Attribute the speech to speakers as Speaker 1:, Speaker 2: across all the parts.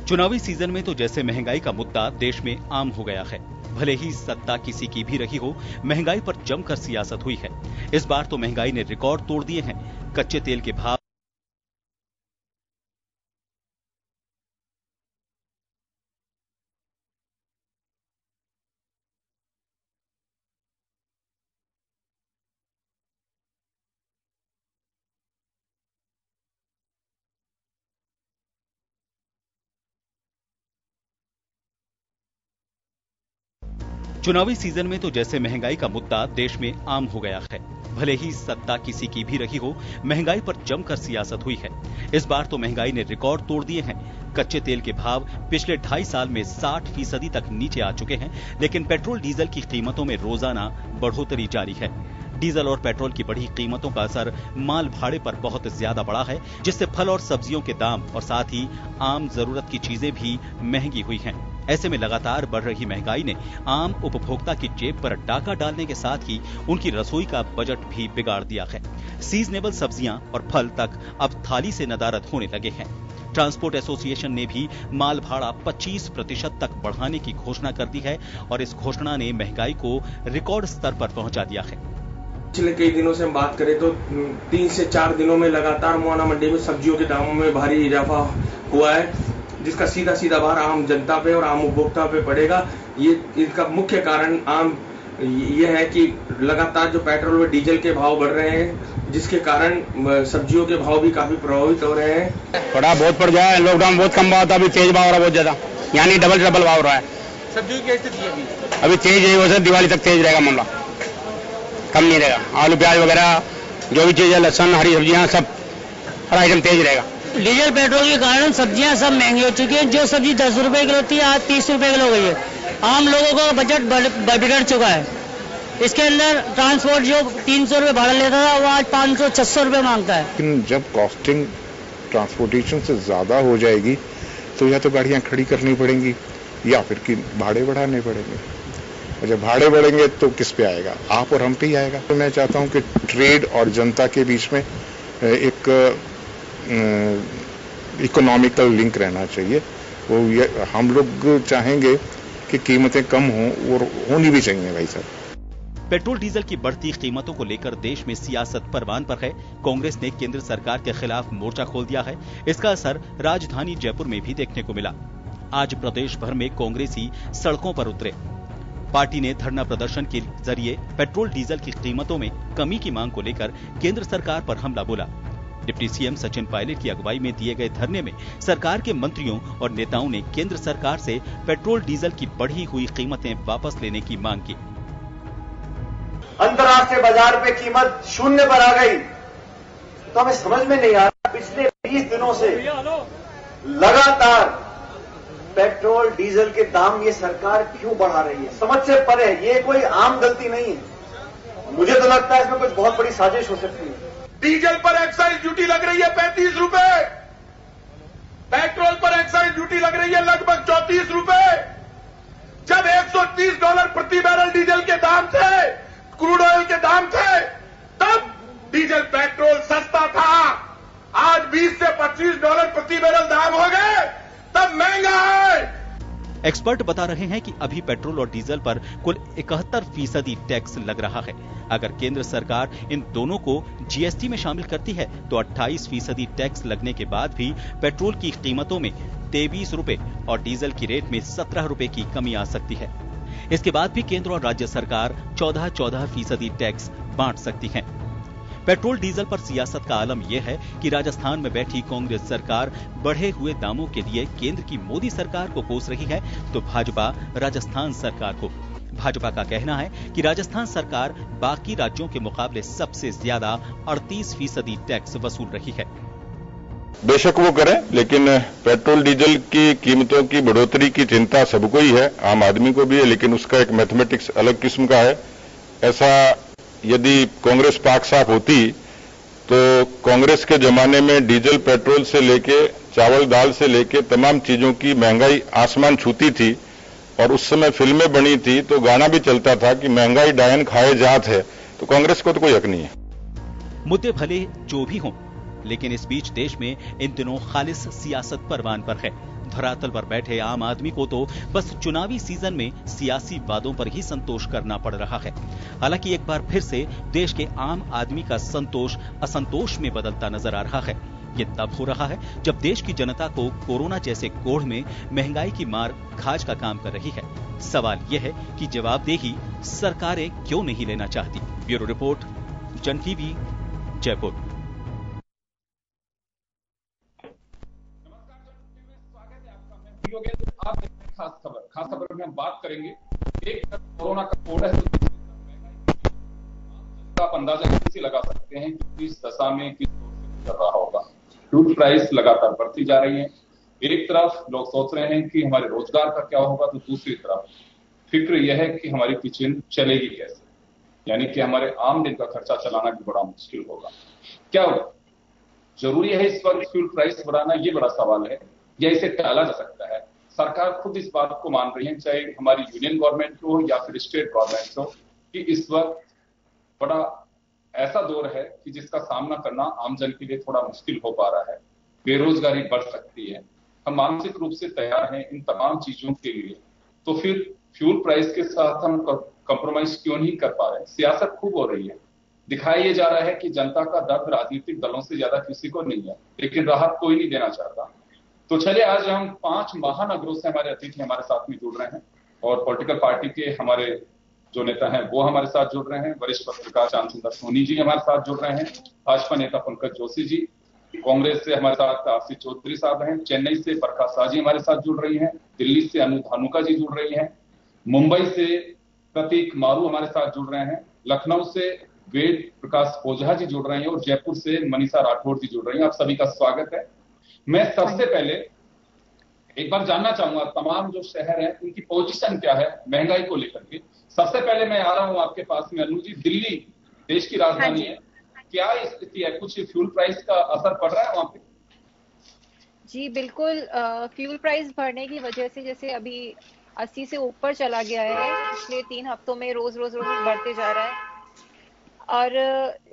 Speaker 1: चुनावी सीजन में तो जैसे महंगाई का मुद्दा देश में आम हो गया है। भले ही सत्ता किसी की भी रही हो, महंगाई पर जमकर सियासत हुई है। इस बार तो महंगाई ने रिकॉर्ड तोड़ दिए हैं। कच्चे तेल के भाव चुनावी सीजन में तो जैसे महंगाई का मुद्दा देश में आम हो गया है। भले ही सत्ता किसी की भी रही हो, महंगाई पर जमकर सियासत हुई है। इस बार तो महंगाई ने रिकॉर्ड तोड़ दिए हैं। कच्चे तेल के भाव पिछले 2.5 साल में 60% तक नीचे आ चुके हैं, लेकिन पेट्रोल डीजल की कीमतों में रोजाना बढ़ोतरी जारी है। डीजल और पेट्रोल की बढ़ी कीमतों का असर माल भाड़े पर बहुत ज्यादा बढ़ा है, जिससे फल और सब्जियों के दाम और साथ ही आम जरूरत की चीजें भी महंगी हुई हैं। ऐसे में लगातार बढ़ रही महंगाई ने आम उपभोक्ता की जेब पर डाका डालने के साथ ही उनकी रसोई का बजट भी बिगाड़ दिया है। सीजनेबल सब्जियां और फल तक अब थाली से नदारद होने लगे हैं। ट्रांसपोर्ट एसोसिएशन ने भी माल भाड़ा 25% तक बढ़ाने की घोषणा कर दी है और इस घोषणा ने महंगाई को रिकॉर्ड स्तर पर पहुंचा दिया है।
Speaker 2: पिछले कई दिनों से हम बात करें तो 3 से 4 दिनों में लगातार मुआना मंडी में सब्जियों के दामों में भारी इजाफा हुआ है, जिसका सीधा भार आम जनता पे और आम उपभोक्ता पे पड़ेगा। ये इसका मुख्य कारण आम ये है कि लगातार जो पेट्रोल व डीजल के भाव बढ़ रहे हैं, जिसके कारण सब्जियों के भाव भी काफी प्रभावित हो रहे हैं।
Speaker 3: थोड़ा बहुत पड़ गया है। लॉकडाउन बहुत कम भाव था, अभी तेज भाव हो रहा है बहुत ज्यादा, यानी डबल भाव हो रहा है।
Speaker 2: सब्जियों की कैसी थी
Speaker 3: अभी तेज है, वैसे दिवाली तक तेज रहेगा मामला, कम नहीं रहेगा। आलू प्याज वगैरह जो भी चीज है, लहसुन हरी सब्जियां सब हर आइटम तेज रहेगा।
Speaker 4: डीजल पेट्रोल के कारण सब्जियां सब महंगी हो चुकी है। जो सब्जी 10 रुपए किलो थी आज 30 रुपए किलो हो गई है। आम लोगों का बजट बिगड़ चुका है। इसके अंदर ट्रांसपोर्ट जो 300 रुपए भाड़ा लेता था वो आज 500-600 रुपए मांगता है।
Speaker 5: लेकिन जब कॉस्टिंग ट्रांसपोर्टेशन से ज्यादा हो जाएगी तो या तो गाड़ियां खड़ी करनी पड़ेंगी या फिर कि भाड़े बढ़ाने पड़ेंगे। और जब भाड़े बढ़ेंगे तो किस पे आएगा? आप और हम पे ही आएगा। तो मैं चाहता हूं कि ट्रेड और जनता के बीच में एक इकोनॉमिकल लिंक रहना चाहिए। वो हम लोग चाहेंगे कि कीमतें कम हों और होनी भी चाहिए भाई साहब।
Speaker 1: पेट्रोल डीजल की बढ़ती कीमतों को लेकर देश में सियासत परवान पर है। कांग्रेस ने केंद्र सरकार के खिलाफ मोर्चा खोल दिया है। इसका असर राजधानी जयपुर में भी देखने को मिला। आज प्रदेश भर में कांग्रेसी सड़कों पर उतरे। पार्टी ने धरना प्रदर्शन के जरिए पेट्रोल डीजल की कीमतों में कमी की मांग को लेकर केंद्र सरकार पर हमला बोला। डिप्टी सीएम सचिन पायलट की अगुवाई में दिए गए धरने में सरकार के मंत्रियों और नेताओं ने केंद्र सरकार से पेट्रोल डीजल की बढ़ी हुई कीमतें वापस लेने की मांग की।
Speaker 6: अंतर्राष्ट्रीय बाजार पे कीमत 0 पर आ गई तो हमें समझ में नहीं आ रहा पिछले 20 दिनों से लगातार पेट्रोल डीजल के दाम ये सरकार क्यों बढ़ा रही है। समझ से परे है, ये कोई आम गलती नहीं है। मुझे तो लगता है इसमें कुछ बहुत बड़ी साजिश हो सकती है।
Speaker 2: डीजल पर एक्साइज ड्यूटी लग रही है 35 रुपए, पेट्रोल पर एक्साइज ड्यूटी लग रही है लगभग 34 रुपए। जब $130 प्रति बैरल डीजल के दाम थे, क्रूड ऑयल के दाम थे, तब डीजल पेट्रोल सस्ता था। आज $20 से $25 प्रति बैरल दाम हो गए, तब महंगा है।
Speaker 1: एक्सपर्ट बता रहे हैं कि अभी पेट्रोल और डीजल पर कुल 71% टैक्स लग रहा है। अगर केंद्र सरकार इन दोनों को जीएसटी में शामिल करती है तो 28% टैक्स लगने के बाद भी पेट्रोल की कीमतों में 23 रुपए और डीजल की रेट में 17 रुपए की कमी आ सकती है। इसके बाद भी केंद्र और राज्य सरकार 14% टैक्स बांट सकती है। पेट्रोल डीजल पर सियासत का आलम यह है कि राजस्थान में बैठी कांग्रेस सरकार बढ़े हुए दामों के लिए केंद्र की मोदी सरकार को कोस रही है तो भाजपा राजस्थान सरकार को। भाजपा का कहना है कि राजस्थान सरकार बाकी राज्यों के मुकाबले सबसे ज्यादा 38% टैक्स वसूल रही है।
Speaker 7: बेशक वो करें, लेकिन पेट्रोल डीजल की कीमतों की बढ़ोतरी की चिंता सबको ही है, आम आदमी को भी है, लेकिन उसका एक मैथमेटिक्स अलग किस्म का है। ऐसा यदि कांग्रेस पाक साफ होती तो कांग्रेस के जमाने में डीजल पेट्रोल से लेके चावल दाल से लेके तमाम चीजों की महंगाई आसमान छूती थी और उस समय फिल्में बनी थी तो गाना भी चलता था कि महंगाई डायन खाए जात है। तो कांग्रेस को तो कोई हक नहीं है।
Speaker 1: मुद्दे भले जो भी हों, लेकिन इस बीच देश में इन दिनों खालिस सियासत परवान पर है। धरातल पर बैठे आम आदमी को तो बस चुनावी सीजन में सियासी वादों पर ही संतोष करना पड़ रहा है। हालांकि एक बार फिर से देश के आम आदमी का संतोष असंतोष में बदलता नजर आ रहा है। ये तब हो रहा है जब देश की जनता को कोरोना जैसे कोढ़ में महंगाई की मार खाज का काम कर रही है। सवाल यह है कि जवाबदेही सरकारें क्यों नहीं लेना चाहती। ब्यूरो रिपोर्ट, जन टीवी, जयपुर।
Speaker 2: खास खबर में हम बात करेंगे। एक कोरोना का कोड है तो आप अंदाजा कैसे लगा सकते हैं कि इस दशा में किस कर रहा होगा। फ्यूल प्राइस लगातार बढ़ती जा रही है। एक तरफ लोग सोच रहे हैं कि हमारे रोजगार का क्या होगा, तो दूसरी तरफ फिक्र यह है कि हमारी किचन चलेगी कैसे, यानी कि हमारे आम दिन का खर्चा चलाना भी बड़ा मुश्किल होगा। क्या जरूरी है इस वक्त फ्यूल प्राइस बढ़ाना, ये बड़ा सवाल है, या इसे टाला जा सकता है। सरकार खुद इस बात को मान रही है, चाहे हमारी यूनियन गवर्नमेंट हो या फिर स्टेट गवर्नमेंट हो, कि इस वक्त बड़ा ऐसा दौर है कि जिसका सामना करना आम जन के लिए थोड़ा मुश्किल हो पा रहा है। बेरोजगारी बढ़ सकती है। हम मानसिक रूप से तैयार हैं इन तमाम चीजों के लिए, तो फिर फ्यूल प्राइस के साथ हम कंप्रोमाइज क्यों नहीं कर पा रहे। सियासत खूब हो रही है, दिखाया ये जा रहा है कि जनता का दर्द राजनीतिक दलों से ज्यादा किसी को नहीं है, लेकिन राहत कोई नहीं देना चाहता। तो चलिए आज हम 5 महानगरों से हमारे अतिथि हमारे साथ में जुड़ रहे हैं और पॉलिटिकल पार्टी के हमारे जो नेता हैं वो हमारे साथ जुड़ रहे हैं। वरिष्ठ पत्रकार श्याम सुंदर सोनी जी हमारे साथ जुड़ रहे हैं, भाजपा नेता पंकज जोशी जी, कांग्रेस से हमारे साथ आरसी चौधरी साहब हैं, चेन्नई से प्रकाश शाह जी हमारे साथ जुड़ रही हैं, दिल्ली से अनु धानुका जी जुड़ रही हैं, मुंबई से प्रतीक मारू हमारे साथ जुड़ रहे हैं, लखनऊ से वेद प्रकाश ओझा जी जुड़ रहे हैं और जयपुर से मनीषा राठौर जी जुड़ रही हैं। आप सभी का स्वागत है। मैं सबसे पहले एक बार जानना चाहूंगा तमाम जो शहर हैं उनकी पोजीशन क्या है महंगाई को लेकर के। सबसे पहले मैं आ रहा हूं आपके पास में अनु जी, दिल्ली देश की राजधानी है, क्या स्थिति है? कुछ फ्यूल प्राइस का असर पड़ रहा है वहां पे?
Speaker 8: जी बिल्कुल, फ्यूल प्राइस बढ़ने की वजह से जैसे अभी 80 से ऊपर चला गया है, पिछले 3 हफ्तों में रोज बढ़ते जा रहा है। और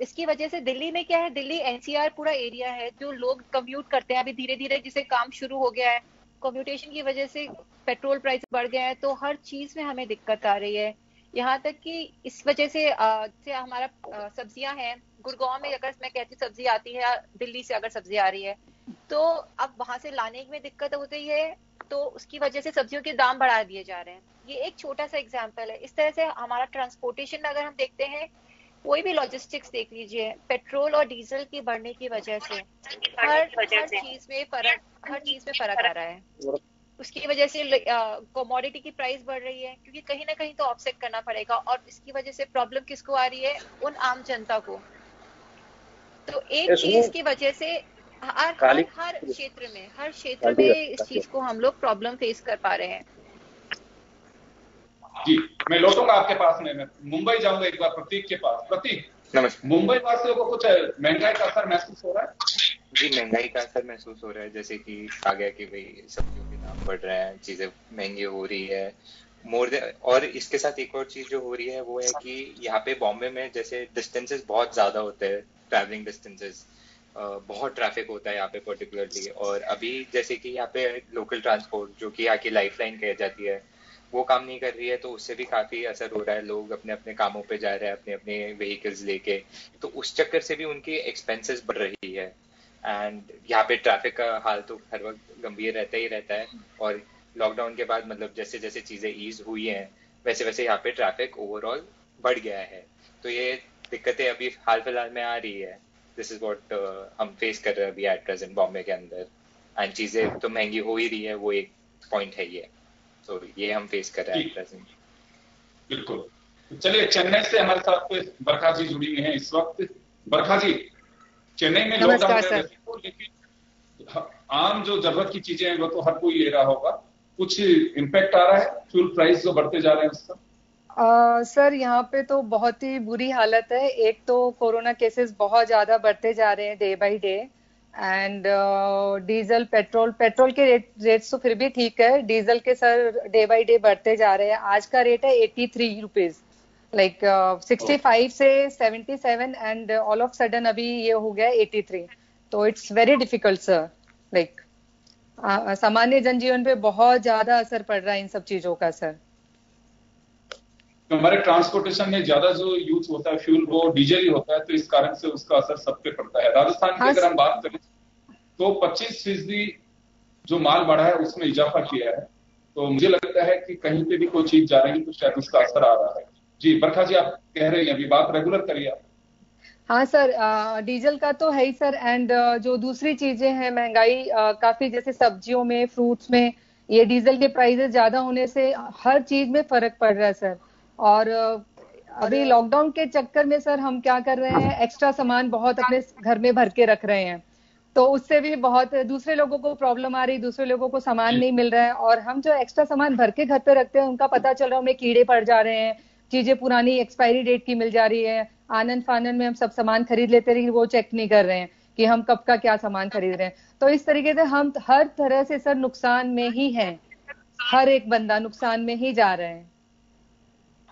Speaker 8: इसकी वजह से दिल्ली में क्या है, दिल्ली एनसीआर पूरा एरिया है, जो लोग कम्यूट करते हैं अभी धीरे धीरे, जिसे काम शुरू हो गया है। कम्यूटेशन की वजह से पेट्रोल प्राइस बढ़ गया है, तो हर चीज में हमें दिक्कत आ रही है। यहाँ तक कि इस वजह से हमारा सब्जियां हैं, गुड़गांव में अगर मैं कहती हूँ सब्जी आती है, दिल्ली से अगर सब्जी आ रही है तो अब वहां से लाने में दिक्कत हो गई है, तो उसकी वजह से सब्जियों के दाम बढ़ा दिए जा रहे हैं। ये एक छोटा सा एग्जाम्पल है। इस तरह से हमारा ट्रांसपोर्टेशन अगर हम देखते हैं, कोई भी लॉजिस्टिक्स देख लीजिए, पेट्रोल और डीजल की बढ़ने की वजह से हर चीज में फर्क आ रहा है। उसकी वजह से कमोडिटी की प्राइस बढ़ रही है, क्योंकि कहीं ना कहीं तो ऑफसेट करना पड़ेगा, और इसकी वजह से प्रॉब्लम किसको आ रही है? उन आम जनता को। तो एक चीज की वजह से हर क्षेत्र में इस चीज को हम लोग प्रॉब्लम फेस कर पा रहे हैं।
Speaker 2: जी मैं लौटूंगा आपके पास में, मैं मुंबई जाऊंगा एक बार प्रतीक के पास। प्रतीक, नमस्ते। मुंबई वासियों को कुछ महंगाई का असर महसूस हो रहा है?
Speaker 9: जी महंगाई का असर महसूस हो रहा है, जैसे कि आ गया कि भाई सब्जियों के दाम बढ़ रहे हैं, चीजें महंगी हो रही है और इसके साथ एक और चीज जो हो रही है वो है कि यहाँ पे बॉम्बे में जैसे डिस्टेंसेस बहुत ज्यादा होते हैं, ट्रैवलिंग डिस्टेंसेस, बहुत ट्रैफिक होता है यहाँ पे पर्टिकुलरली। और अभी जैसे कि यहाँ पे लोकल ट्रांसपोर्ट जो कि यहाँ की लाइफलाइन कही जाती है वो काम नहीं कर रही है, तो उससे भी काफी असर हो रहा है। लोग अपने अपने कामों पे जा रहे हैं अपने अपने व्हीकल्स लेके, तो उस चक्कर से भी उनकी एक्सपेंसेस बढ़ रही है। एंड यहाँ पे ट्रैफिक का हाल तो हर वक्त गंभीर रहता ही रहता है, और लॉकडाउन के बाद मतलब जैसे जैसे चीजें ईज हुई हैं वैसे वैसे यहाँ पे ट्रैफिक ओवरऑल बढ़ गया है। तो ये दिक्कतें अभी हाल फिलहाल में आ रही है। दिस इज व्हाट हम फेस कर रहे हैं अभी एट प्रेजेंट बॉम्बे के अंदर, एंड चीजें तो महंगी हो ही रही है, वो एक पॉइंट है ये। तो ये हम फेस कर रहे हैं एट प्रेजेंट।
Speaker 2: बिल्कुल। चलिए चेन्नई से हमारे साथ बरखा जी जुड़ी हुई हैं इस वक्त। बरखा जी, चेन्नई में लॉकडाउन है लेकिन आम जो जरूरत की चीजें हैं वो तो हर कोई ले रहा होगा, कुछ इम्पैक्ट आ रहा है फ्यूल प्राइस जो बढ़ते जा रहे हैं उसका?
Speaker 10: सर यहाँ पे तो बहुत ही बुरी हालत है। एक तो कोरोना केसेस बहुत ज्यादा बढ़ते जा रहे हैं day by day, and diesel petrol के रेट्स तो फिर भी ठीक है, डीजल के सर डे बाय डे बढ़ते जा रहे हैं। आज का रेट है 83 रुपीज, लाइक 65 से 77, एंड ऑल ऑफ सडन अभी ये हो गया 83। तो it's very difficult sir, like सामान्य जनजीवन पे बहुत ज्यादा असर पड़ रहा है इन सब चीजों का सर।
Speaker 11: हमारे ट्रांसपोर्टेशन में ज्यादा जो यूज होता है फ्यूल वो डीजल ही होता है, तो इस कारण से उसका असर सब पे पड़ता है। राजस्थान की अगर हम बात करें तो 25% जो माल बढ़ा है उसमें इजाफा किया है, तो मुझे लगता है कि कहीं पे भी कोई चीज जा रही है तो शायद उसका असर आ रहा है। जी बरखा जी आप कह रहे हैं, अभी बात रेगुलर करिए आप।
Speaker 10: हाँ सर, डीजल का तो है ही सर, एंड जो दूसरी चीजें हैं महंगाई काफी, जैसे सब्जियों में, फ्रूट्स में, ये डीजल के प्राइसेस ज्यादा होने से हर चीज में फर्क पड़ रहा है सर। और अभी लॉकडाउन के चक्कर में सर हम क्या कर रहे हैं, एक्स्ट्रा सामान बहुत अपने घर में भर के रख रहे हैं, तो उससे भी बहुत दूसरे लोगों को प्रॉब्लम आ रही, दूसरे लोगों को सामान नहीं मिल रहा है। और हम जो एक्स्ट्रा सामान भर के घर पे रखते हैं उनका पता चल रहा है उनमें कीड़े पड़ जा रहे हैं, चीजें पुरानी एक्सपायरी डेट की मिल जा रही है। आनन फानन में हम सब सामान खरीद लेते हैं, वो चेक नहीं कर रहे हैं कि हम कब का क्या सामान खरीद रहे हैं। तो इस तरीके से हम हर तरह से सर नुकसान में ही हैं, हर एक बंदा नुकसान में ही जा रहे हैं।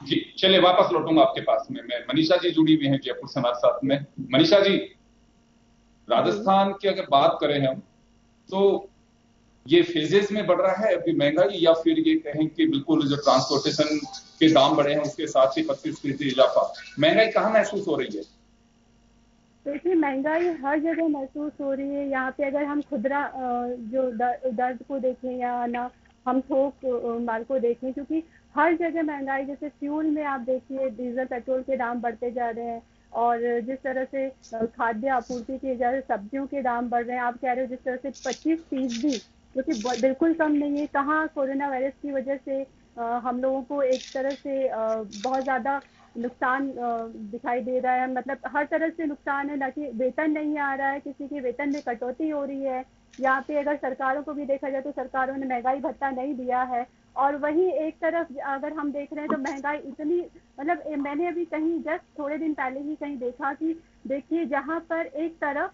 Speaker 11: जी चलिए वापस लौटूंगा आपके पास में। मैं मनीषा जी जुड़ी हुई हैं जयपुर से हमारे साथ में। मनीषा जी, राजस्थान की अगर बात करें हम तो ये फेजेस में बढ़ रहा है अभी महंगाई, या फिर ये कहें कि बिल्कुल जो ट्रांसपोर्टेशन के दाम बढ़े हैं उसके साथ ही 25% इजाफा, महंगाई कहाँ महसूस हो रही है?
Speaker 12: देखिए महंगाई हर जगह महसूस हो रही है। यहाँ पे अगर हम खुदरा जो दर्द को देखें या ना हम थोक माल को देखें, क्योंकि हर जगह महंगाई, जैसे फ्यूल में आप देखिए डीजल पेट्रोल के दाम बढ़ते जा रहे हैं, और जिस तरह से खाद्य आपूर्ति की वजह से सब्जियों के दाम बढ़ रहे हैं। आप कह रहे हो जिस तरह से 25%, जो कि बिल्कुल कम नहीं है। कहाँ कोरोना वायरस की वजह से हम लोगों को एक तरह से बहुत ज़्यादा नुकसान दिखाई दे रहा है, मतलब हर तरह से नुकसान है। ना कि वेतन नहीं आ रहा है, किसी के वेतन में कटौती हो रही है। यहाँ पे अगर सरकारों को भी देखा जाए तो सरकारों ने महंगाई भत्ता नहीं दिया है, और वहीं एक तरफ अगर हम देख रहे हैं तो महंगाई इतनी, मतलब मैंने अभी कहीं जस्ट थोड़े दिन पहले ही कहीं देखा कि देखिए जहाँ पर एक तरफ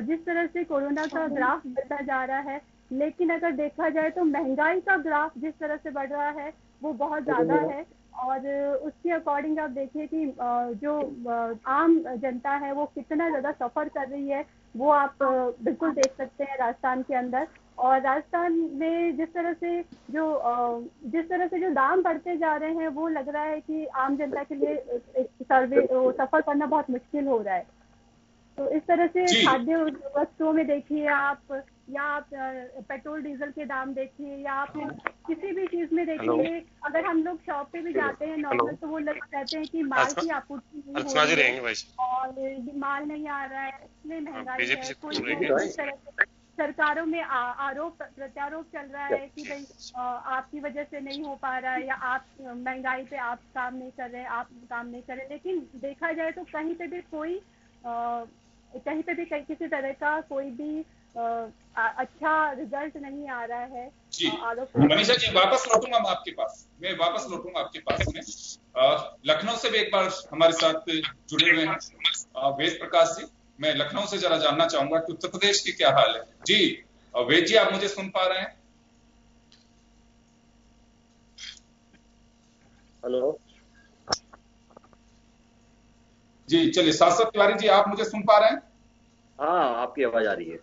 Speaker 12: जिस तरह से कोरोना का ग्राफ बढ़ता जा रहा है, लेकिन अगर देखा जाए तो महंगाई का ग्राफ जिस तरह से बढ़ रहा है वो बहुत ज़्यादा है। और उसके अकॉर्डिंग आप देखिए कि जो आम जनता है वो कितना ज़्यादा सफ़र कर रही है, वो आप बिल्कुल देख सकते हैं राजस्थान के अंदर। और राजस्थान में जिस तरह से जो दाम बढ़ते जा रहे हैं, वो लग रहा है कि आम जनता के लिए सफ़र करना बहुत मुश्किल हो रहा है। तो इस तरह से खाद्य वस्तुओं में देखिए आप, या आप पेट्रोल डीजल के दाम देखिए, या आप किसी भी चीज में देखिए, अगर हम लोग शॉप पे भी जाते हैं नॉर्मल, तो वो लोग कहते हैं कि माल की आपूर्ति नहीं हो रही है और माल नहीं आ रहा है, इसलिए महंगाई है। कोई सरकारों में आरोप प्रत्यारोप चल रहा है कि भाई आपकी वजह से नहीं हो पा रहा है, या आप महंगाई पे आप काम नहीं कर रहे। लेकिन देखा जाए तो कहीं पे भी किसी तरह का कोई भी अच्छा रिजल्ट नहीं आ रहा है।
Speaker 11: मनीषा जी वापस लौटूंगा मैं आपके पास में। लखनऊ से भी एक बार हमारे साथ जुड़े हुए हैं वेद प्रकाश जी। मैं लखनऊ से जरा जानना चाहूंगा कि उत्तर प्रदेश की क्या हाल है। जी वेद जी, आप मुझे सुन पा रहे हैं?
Speaker 13: हेलो
Speaker 11: जी, चलिए शाश्वत तिवारी जी, आप मुझे सुन पा रहे हैं?
Speaker 13: हाँ, आपकी आवाज आ रही है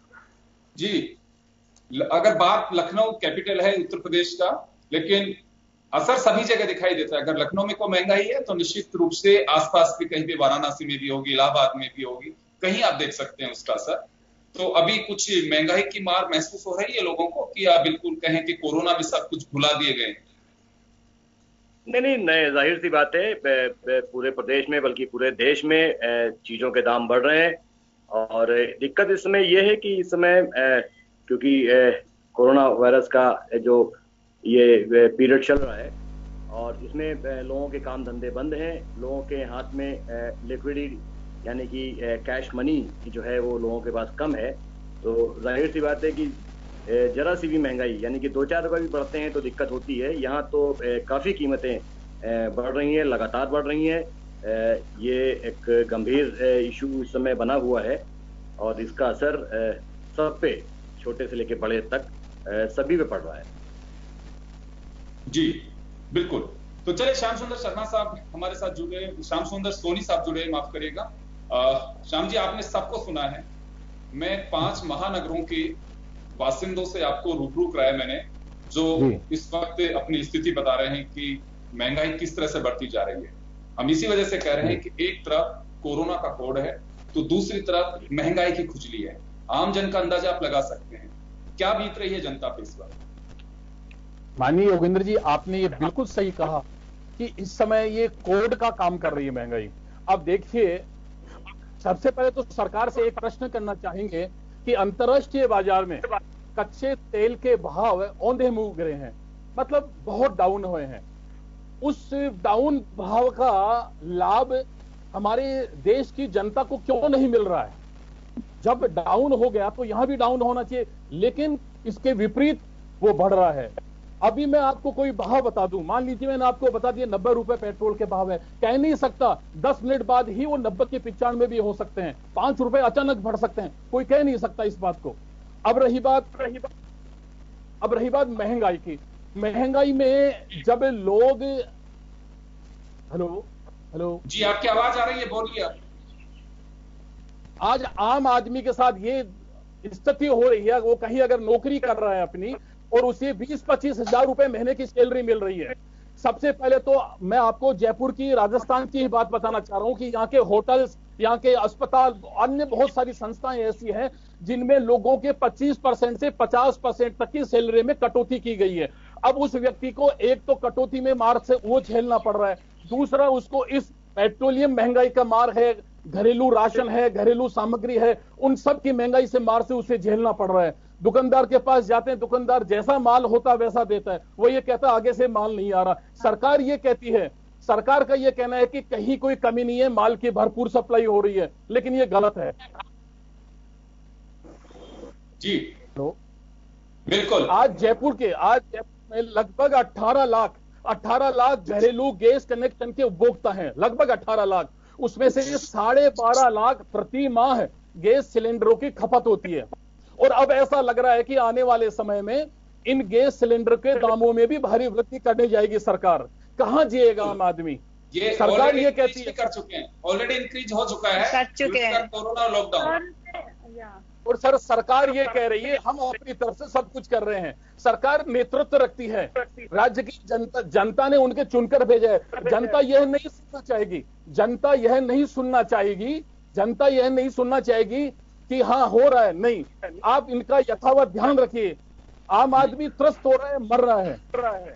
Speaker 11: जी। अगर बात लखनऊ कैपिटल है उत्तर प्रदेश का, लेकिन असर सभी जगह दिखाई देता है। अगर लखनऊ में कोई महंगाई है तो निश्चित रूप से आसपास भी कहीं भी, वाराणसी में भी होगी, इलाहाबाद में भी होगी, कहीं आप देख सकते हैं उसका असर। तो अभी कुछ महंगाई की मार महसूस हो रही है लोगों को, कि आप बिल्कुल कहें कि कोरोना में सब कुछ भुला दिए गए?
Speaker 13: नहीं, जाहिर सी बात है, पूरे प्रदेश में बल्कि पूरे देश में चीजों के दाम बढ़ रहे हैं। और दिक्कत इस समय यह है कि इस समय क्योंकि कोरोना वायरस का जो ये पीरियड चल रहा है, और इसमें लोगों के काम धंधे बंद हैं, लोगों के हाथ में लिक्विडिटी यानी कि कैश मनी जो है वो लोगों के पास कम है। तो जाहिर सी बात है कि जरा सी भी महंगाई यानी कि 2-4 रुपये भी बढ़ते हैं तो दिक्कत होती है। यहाँ तो काफ़ी कीमतें बढ़ रही हैं, लगातार बढ़ रही हैं। ये एक गंभीर इशू इस समय बना हुआ है, और इसका असर सब पे, छोटे से लेकर बड़े तक सभी पे पड़ रहा है।
Speaker 11: जी बिल्कुल। तो चले श्याम सुंदर शर्मा साहब हमारे साथ जुड़े, श्याम सुंदर सोनी साहब जुड़े, माफ करिएगा। श्याम जी, आपने सबको सुना है। मैं 5 महानगरों के बासिंदों से आपको रूबरू कराया मैंने, जो इस वक्त अपनी स्थिति बता रहे हैं कि महंगाई किस तरह से बढ़ती जा रही है। हम इसी वजह से कह रहे हैं कि एक तरफ कोरोना का कोड है तो दूसरी तरफ महंगाई की खुजली है। आम जन का अंदाजा आप लगा सकते हैं क्या बीत रही है जनता पे इस वक्त।
Speaker 14: माननीय योगेंद्र जी, आपने ये बिल्कुल सही कहा कि इस समय ये कोड का काम कर रही है महंगाई। अब देखिए, सबसे पहले तो सरकार से एक प्रश्न करना चाहेंगे कि अंतर्राष्ट्रीय बाजार में कच्चे तेल के भाव औंधे मुंह गिरे हैं, मतलब बहुत डाउन हुए हैं। उस डाउन भाव का लाभ हमारे देश की जनता को क्यों नहीं मिल रहा है? जब डाउन हो गया तो यहां भी डाउन होना चाहिए, लेकिन इसके विपरीत वो बढ़ रहा है। अभी मैं आपको कोई भाव बता दूं, मान लीजिए मैंने आपको बता दिया 90 रुपए पेट्रोल के भाव है, कह नहीं सकता 10 मिनट बाद ही वो 90 के 95 भी हो सकते हैं, 5 रुपए अचानक बढ़ सकते हैं, कोई कह नहीं सकता इस बात को। अब रही बात महंगाई की। महंगाई में जब लोग, हेलो
Speaker 11: जी, आपकी आवाज आ रही है, बोलिए आप।
Speaker 14: आज आम आदमी के साथ ये स्थिति हो रही है, वो कहीं अगर नौकरी कर रहा है अपनी और उसे 20-25 हजार रुपए महीने की सैलरी मिल रही है। सबसे पहले तो मैं आपको जयपुर की, राजस्थान की ही बात बताना चाह रहा हूं कि यहाँ के होटल्स, यहाँ के अस्पताल, अन्य बहुत सारी संस्थाएं ऐसी हैं जिनमें लोगों के 25% से 50% तक की सैलरी में कटौती की गई है। अब उस व्यक्ति को एक तो कटौती में मार से वो झेलना पड़ रहा है, दूसरा उसको इस पेट्रोलियम महंगाई का मार है, घरेलू राशन है, घरेलू सामग्री है, उन सब की महंगाई से मार से उसे झेलना पड़ रहा है। दुकानदार के पास जाते हैं, दुकानदार जैसा माल होता वैसा देता है, वो ये कहता है आगे से माल नहीं आ रहा। सरकार ये कहती है, सरकार का ये कहना है कि कहीं कोई कमी नहीं है, माल की भरपूर सप्लाई हो रही है, लेकिन ये गलत है।
Speaker 11: जी बिल्कुल।
Speaker 14: आज जयपुर में लगभग 18 लाख घरेलू गैस कनेक्शन के उपभोक्ता हैं, लगभग 18 लाख। उसमें से 12.5 लाख प्रति माह गैस सिलेंडरों की खपत होती है। और अब ऐसा लग रहा है कि आने वाले समय में इन गैस सिलेंडर के दामों में भी भारी वृद्धि करने जाएगी सरकार। कहां जिएगा आम आदमी?
Speaker 11: ये
Speaker 14: सरकार ये कहती है,
Speaker 11: कर चुके हैं, ऑलरेडी इंक्रीज हो चुका है,
Speaker 8: कर चुके हैं
Speaker 11: कोरोना लॉकडाउन।
Speaker 14: और सर सरकार ये कह रही है हम अपनी तरफ से सब कुछ कर रहे हैं। सरकार नेतृत्व रखती है, राज्य की जनता ने उनके चुनकर भेजा है। जनता यह नहीं सुनना चाहेगी, जनता यह नहीं सुनना चाहेगी कि हाँ हो रहा है, नहीं। आप इनका यथावत ध्यान रखिए। आम आदमी त्रस्त हो रहा है, मर रहा है।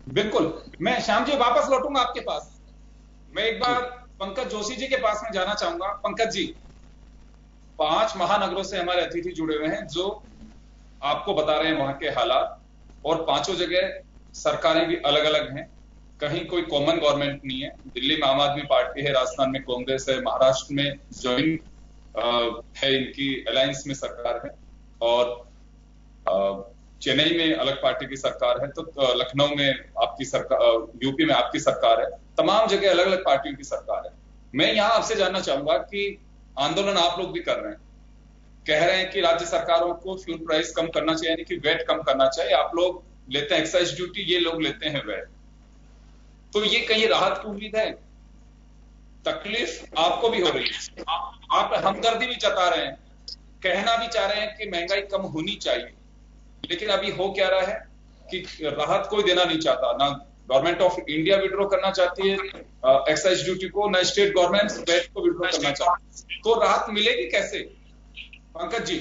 Speaker 11: बिल्कुल। मैं श्याम जी वापस लौटूंगा आपके पास। मैं एक बार पंकज जोशी जी के पास में जाना चाहूंगा। पंकज जी, 5 महानगरों से हमारे अतिथि जुड़े हुए हैं जो आपको बता रहे हैं वहां के हालात, और 5 जगह सरकारें भी अलग अलग हैं, कहीं कोई कॉमन गवर्नमेंट नहीं है। दिल्ली में आम आदमी पार्टी है, राजस्थान में कांग्रेस है, महाराष्ट्र में ज्वाइंट है, इनकी अलायंस में सरकार है, और चेन्नई में अलग पार्टी की सरकार है, तो लखनऊ में आपकी सरकार, यूपी में आपकी सरकार है, तमाम जगह अलग अलग पार्टियों की सरकार है। मैं यहां आपसे जानना चाहूंगा कि आंदोलन आप लोग भी कर रहे हैं, कह रहे हैं कि राज्य सरकारों को फ्यूल प्राइस कम करना चाहिए, यानी कि वेट कम करना चाहिए। आप लोग लेते हैं एक्साइज ड्यूटी, ये लोग लेते हैं वेट, तो ये कहीं राहत की उम्मीद है? तकलीफ आपको भी हो रही है, आप हमदर्दी भी जता रहे हैं, कहना भी चाह रहे हैं कि महंगाई कम होनी चाहिए, लेकिन अभी हो क्या रहा है कि राहत कोई देना नहीं चाहता। ना गवर्नमेंट ऑफ इंडिया विड्रॉ करना चाहती है एक्साइज ड्यूटी को, ना स्टेट गवर्नमेंट वेट को विड्रॉ करना चाहती है, तो राहत मिलेगी कैसे? पंकज जी।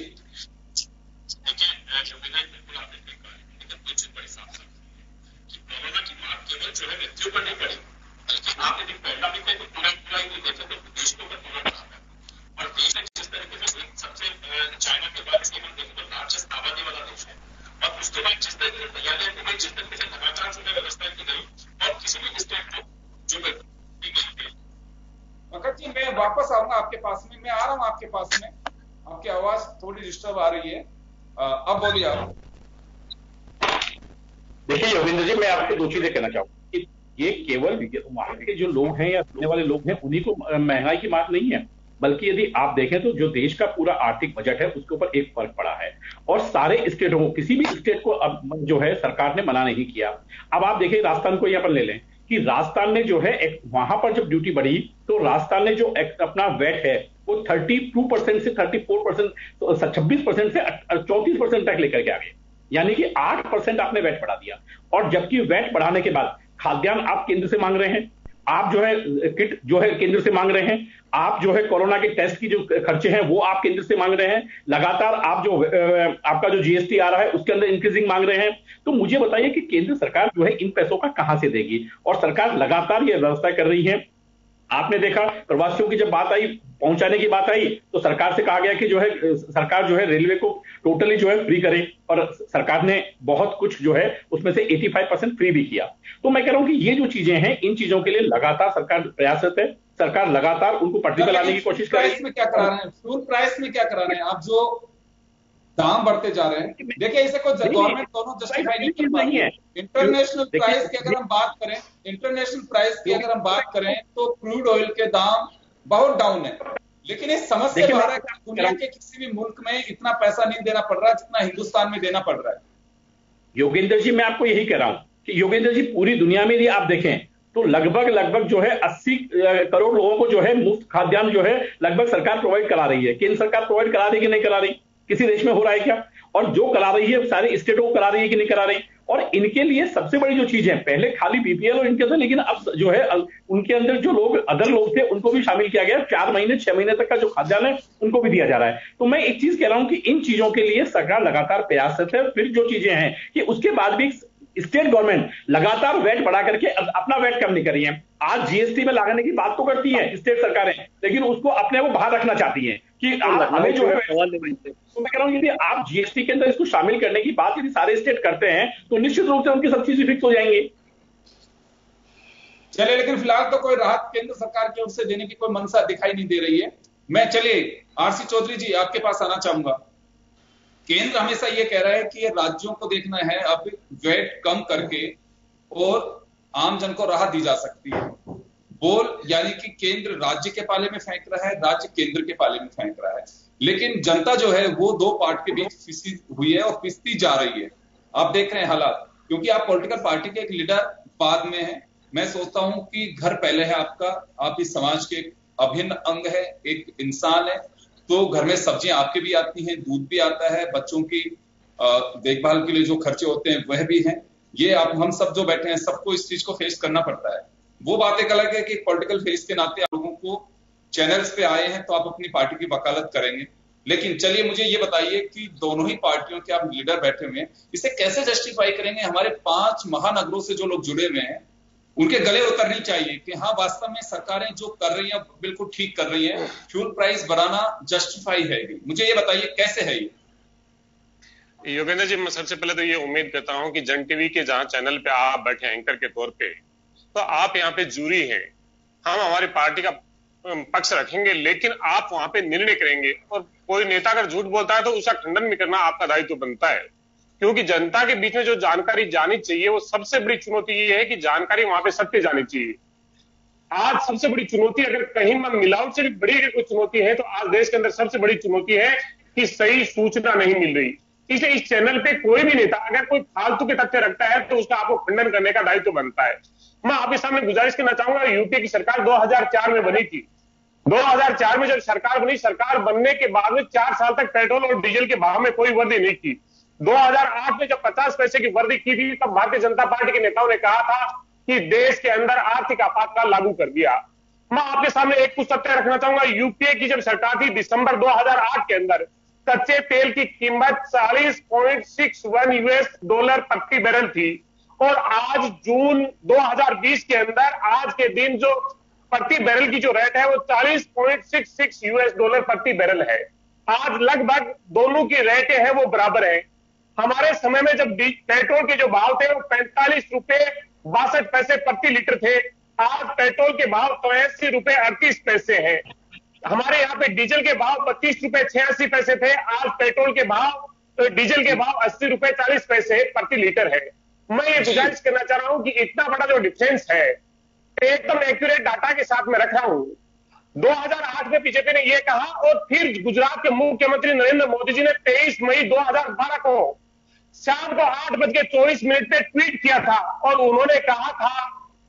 Speaker 15: कोरोना की मार केवल जो है व्यक्तियों पर नहीं पड़ी, बल्कि आपने भी पैंडेमिक में पूरा देखे तो देश के ऊपर पूरा पड़ा है। और देश में जिस तरीके से सबसे चाइना के बाद इसके देखें तो लार्जेस्ट आबादी वाला देश है, और उसके बाद जिस तरीके से तैयारियां की गई, जिस तरीके से लगातार सुविधा व्यवस्था की गई, और किसी भी स्टेट को जो
Speaker 11: पंकज जी, मैं वापस आऊंगा आपके पास में, मैं आ रहा हूं आपके पास में, आपकी आवाज थोड़ी डिस्टर्ब आ रही है, अब बोलिए आप।
Speaker 16: देखिए योगेंद्र जी, मैं आपको 2 चीजें कहना चाहूंगा कि ये केवल वहां के जो लोग हैं या रहने वाले लोग हैं उन्हीं को महंगाई की मार नहीं है, बल्कि यदि आप देखें तो जो देश का पूरा आर्थिक बजट है उसके ऊपर एक फर्क पड़ा है, और सारे स्टेटों को, किसी भी स्टेट को अब जो है सरकार ने मना नहीं किया। अब आप देखिए राजस्थान को यहाँ पर ले लें कि राजस्थान ने जो है वहां पर जब ड्यूटी बढ़ी तो राजस्थान ने जो अपना वेट है वो 32% से 34%, 26% से 34% तक लेकर के आ गए। यानी कि 8% आपने वैट बढ़ा दिया। और जबकि वैट बढ़ाने के बाद खाद्यान्न आप केंद्र से मांग रहे हैं, आप जो है किट जो है केंद्र से मांग रहे हैं, आप जो है कोरोना के टेस्ट की जो खर्चे हैं वो आप केंद्र से मांग रहे हैं, लगातार आप जो आपका जो जीएसटी आ रहा है उसके अंदर इंक्रीजिंग मांग रहे हैं। तो मुझे बताइए कि केंद्र सरकार जो है इन पैसों का कहां से देगी? और सरकार लगातार ये व्यवस्था कर रही है। आपने देखा प्रवासियों की जब बात आई, पहुंचाने की बात आई, तो सरकार से कहा गया कि जो है सरकार जो है रेलवे को टोटली जो है फ्री करे, और सरकार ने बहुत कुछ जो है उसमें से 85% फ्री भी किया। तो मैं कह रहा हूं कि ये जो चीजें हैं, इन चीजों के लिए लगातार सरकार प्रयासरत है। सरकार लगातार उनको पटरी पर लाने की कोशिश कर रही है।
Speaker 11: में क्या करा रहे हैं, फ्यूल प्राइस में क्या करा रहे हैं? आप जो दाम बढ़ते जा रहे हैं, देखिए इसे कोई गवर्नमेंट दोनों जस्टिफाई नहीं कर पाती है। इंटरनेशनल प्राइस की अगर हम बात करें, इंटरनेशनल प्राइस की अगर हम बात करें तो क्रूड ऑयल के दाम बहुत डाउन है, लेकिन ये समझ से बाहर है कि दुनिया के किसी भी मुल्क में इतना पैसा नहीं देना पड़ रहा जितना हिंदुस्तान में देना पड़ रहा है।
Speaker 16: योगेंद्र जी, मैं आपको यही कह रहा हूं कि योगेंद्र जी, पूरी दुनिया में यदि आप देखें तो लगभग जो है 80 करोड़ लोगों को जो है मुफ्त खाद्यान्न जो है लगभग सरकार प्रोवाइड करा रही है। केंद्र सरकार प्रोवाइड करा रही कि नहीं करा रही? किसी देश में हो रहा है क्या? और जो करा रही है सारे स्टेटों को करा रही है कि नहीं करा रही? और इनके लिए सबसे बड़ी जो चीज है, पहले खाली बीपीएल और इनके अंदर, लेकिन अब जो है उनके अंदर जो लोग अदर लोग थे उनको भी शामिल किया गया। 4 महीने 6 महीने तक का जो खाद्यान्न है उनको भी दिया जा रहा है। तो मैं एक चीज कह रहा हूं कि इन चीजों के लिए सरकार लगातार प्रयासरत है। फिर जो चीजें हैं कि उसके बाद भी स्टेट गवर्नमेंट लगातार वैट बढ़ा करके अपना वैट कम नहीं कर रही है। आज जीएसटी में लगाने की बात तो करती है स्टेट सरकारें, लेकिन उसको अपने वो बाहर रखना चाहती हैं कि हमें जो है। तो मैं कह रहा हूं यदि आप जीएसटी के अंदर इसको शामिल करने की बात यदि सारे स्टेट करते हैं तो निश्चित रूप से उनकी सब चीजें फिक्स हो जाएंगी।
Speaker 11: चलिए, लेकिन फिलहाल तो कोई राहत केंद्र सरकार की ओर से देने की कोई मंशा दिखाई नहीं दे रही है। मैं चलिए आरसी चौधरी जी आपके पास आना चाहूंगा। केंद्र हमेशा ये कह रहा है कि ये राज्यों को देखना है अब वैट कम करके और आम जन को राहत दी जा सकती है। बोल यानी कि केंद्र राज्य के पाले में फेंक रहा है, राज्य केंद्र के पाले में फेंक रहा है, लेकिन जनता जो है वो दो पार्ट के बीच फिसी हुई है और पिसती जा रही है। आप देख रहे हैं हालात, क्योंकि आप पॉलिटिकल पार्टी के एक लीडर बाद में हैं। मैं सोचता हूं कि घर पहले है आपका, आप इस समाज के एक अभिन्न अंग है, एक इंसान है, तो घर में सब्जियां आपके भी आती हैं, दूध भी आता है, बच्चों की देखभाल के लिए जो खर्चे होते हैं वह भी हैं। ये आप हम सब जो बैठे हैं सबको इस चीज को फेस करना पड़ता है। वो बात एक अलग है कि पॉलिटिकल फेस के नाते आप लोगों को चैनल्स पे आए हैं तो आप अपनी पार्टी की वकालत करेंगे, लेकिन चलिए मुझे ये बताइए कि दोनों ही पार्टियों के आप लीडर बैठे हुए हैं, इसे कैसे जस्टिफाई करेंगे? हमारे 5 महानगरों से जो लोग जुड़े हुए हैं उनके गले उतरनी चाहिए कि हाँ वास्तव में सरकारें जो कर रही हैं बिल्कुल ठीक कर रही हैं, फ्यूल प्राइस बढ़ाना जस्टिफाई है। मुझे ये बताइए कैसे है ये?
Speaker 15: योगेंद्र जी, मैं सबसे पहले तो ये उम्मीद करता हूं कि जन टीवी के जहां चैनल पे आप बैठे एंकर के तौर पे, तो आप यहाँ पे जूरी हैं। हम हमारी पार्टी का पक्ष रखेंगे, लेकिन आप वहां पे निर्णय करेंगे, और कोई नेता अगर झूठ बोलता है तो उसका खंडन भी करना आपका दायित्व बनता है, क्योंकि जनता के बीच में जो जानकारी जानी चाहिए वो सबसे बड़ी चुनौती ये है कि जानकारी वहां पे सत्य जानी चाहिए। आज सबसे बड़ी चुनौती, अगर कहीं मिलावट से भी बड़ी अगर कोई चुनौती है तो आज देश के अंदर सबसे बड़ी चुनौती है कि सही सूचना नहीं मिल रही। इसलिए इस चैनल पे कोई भी नेता अगर कोई फालतू के तथ्य रखता है तो उसका आपको खंडन करने का दायित्व बनता है। मैं आपके सामने गुजारिश करना चाहूंगा, यूपीए की सरकार 2004 में बनी थी। 2004 में जब सरकार बनी, सरकार बनने के बाद में 4 साल तक पेट्रोल और डीजल के भाव में कोई वृद्धि नहीं की। 2008 में जब 50 पैसे की वृद्धि की थी तब भारतीय जनता पार्टी के नेताओं ने कहा था कि देश के अंदर आर्थिक आपातकाल लागू कर दिया। मैं आपके सामने एक कुछ तथ्य रखना चाहूंगा। यूपीए की जब सरकार थी दिसंबर 2008 के अंदर कच्चे तेल की कीमत $40.61 प्रति बैरल थी, और आज जून 2020 के अंदर आज के दिन जो प्रति बैरल की जो रेट है वो $40.66 प्रति बैरल है। आज लगभग दोनों की रेटें हैं वो बराबर है। हमारे समय में जब पेट्रोल के जो भाव थे वो $45.62 प्रति लीटर थे, आज पेट्रोल के भाव $83.38 है। हमारे यहाँ पे डीजल के भाव $32.86 थे, आज पेट्रोल के भाव डीजल के भाव $80.40 प्रति लीटर है। मैं ये गुजारिश करना चाह रहा हूं कि इतना बड़ा जो डिफरेंस है एकदम एक्यूरेट डाटा के साथ में रख रहा हूं। 2008 में बीजेपी ने यह कहा, और फिर गुजरात के मुख्यमंत्री नरेंद्र मोदी जी ने 23 मई 2012 को शाम को 8:24 पे ट्वीट किया था, और उन्होंने कहा था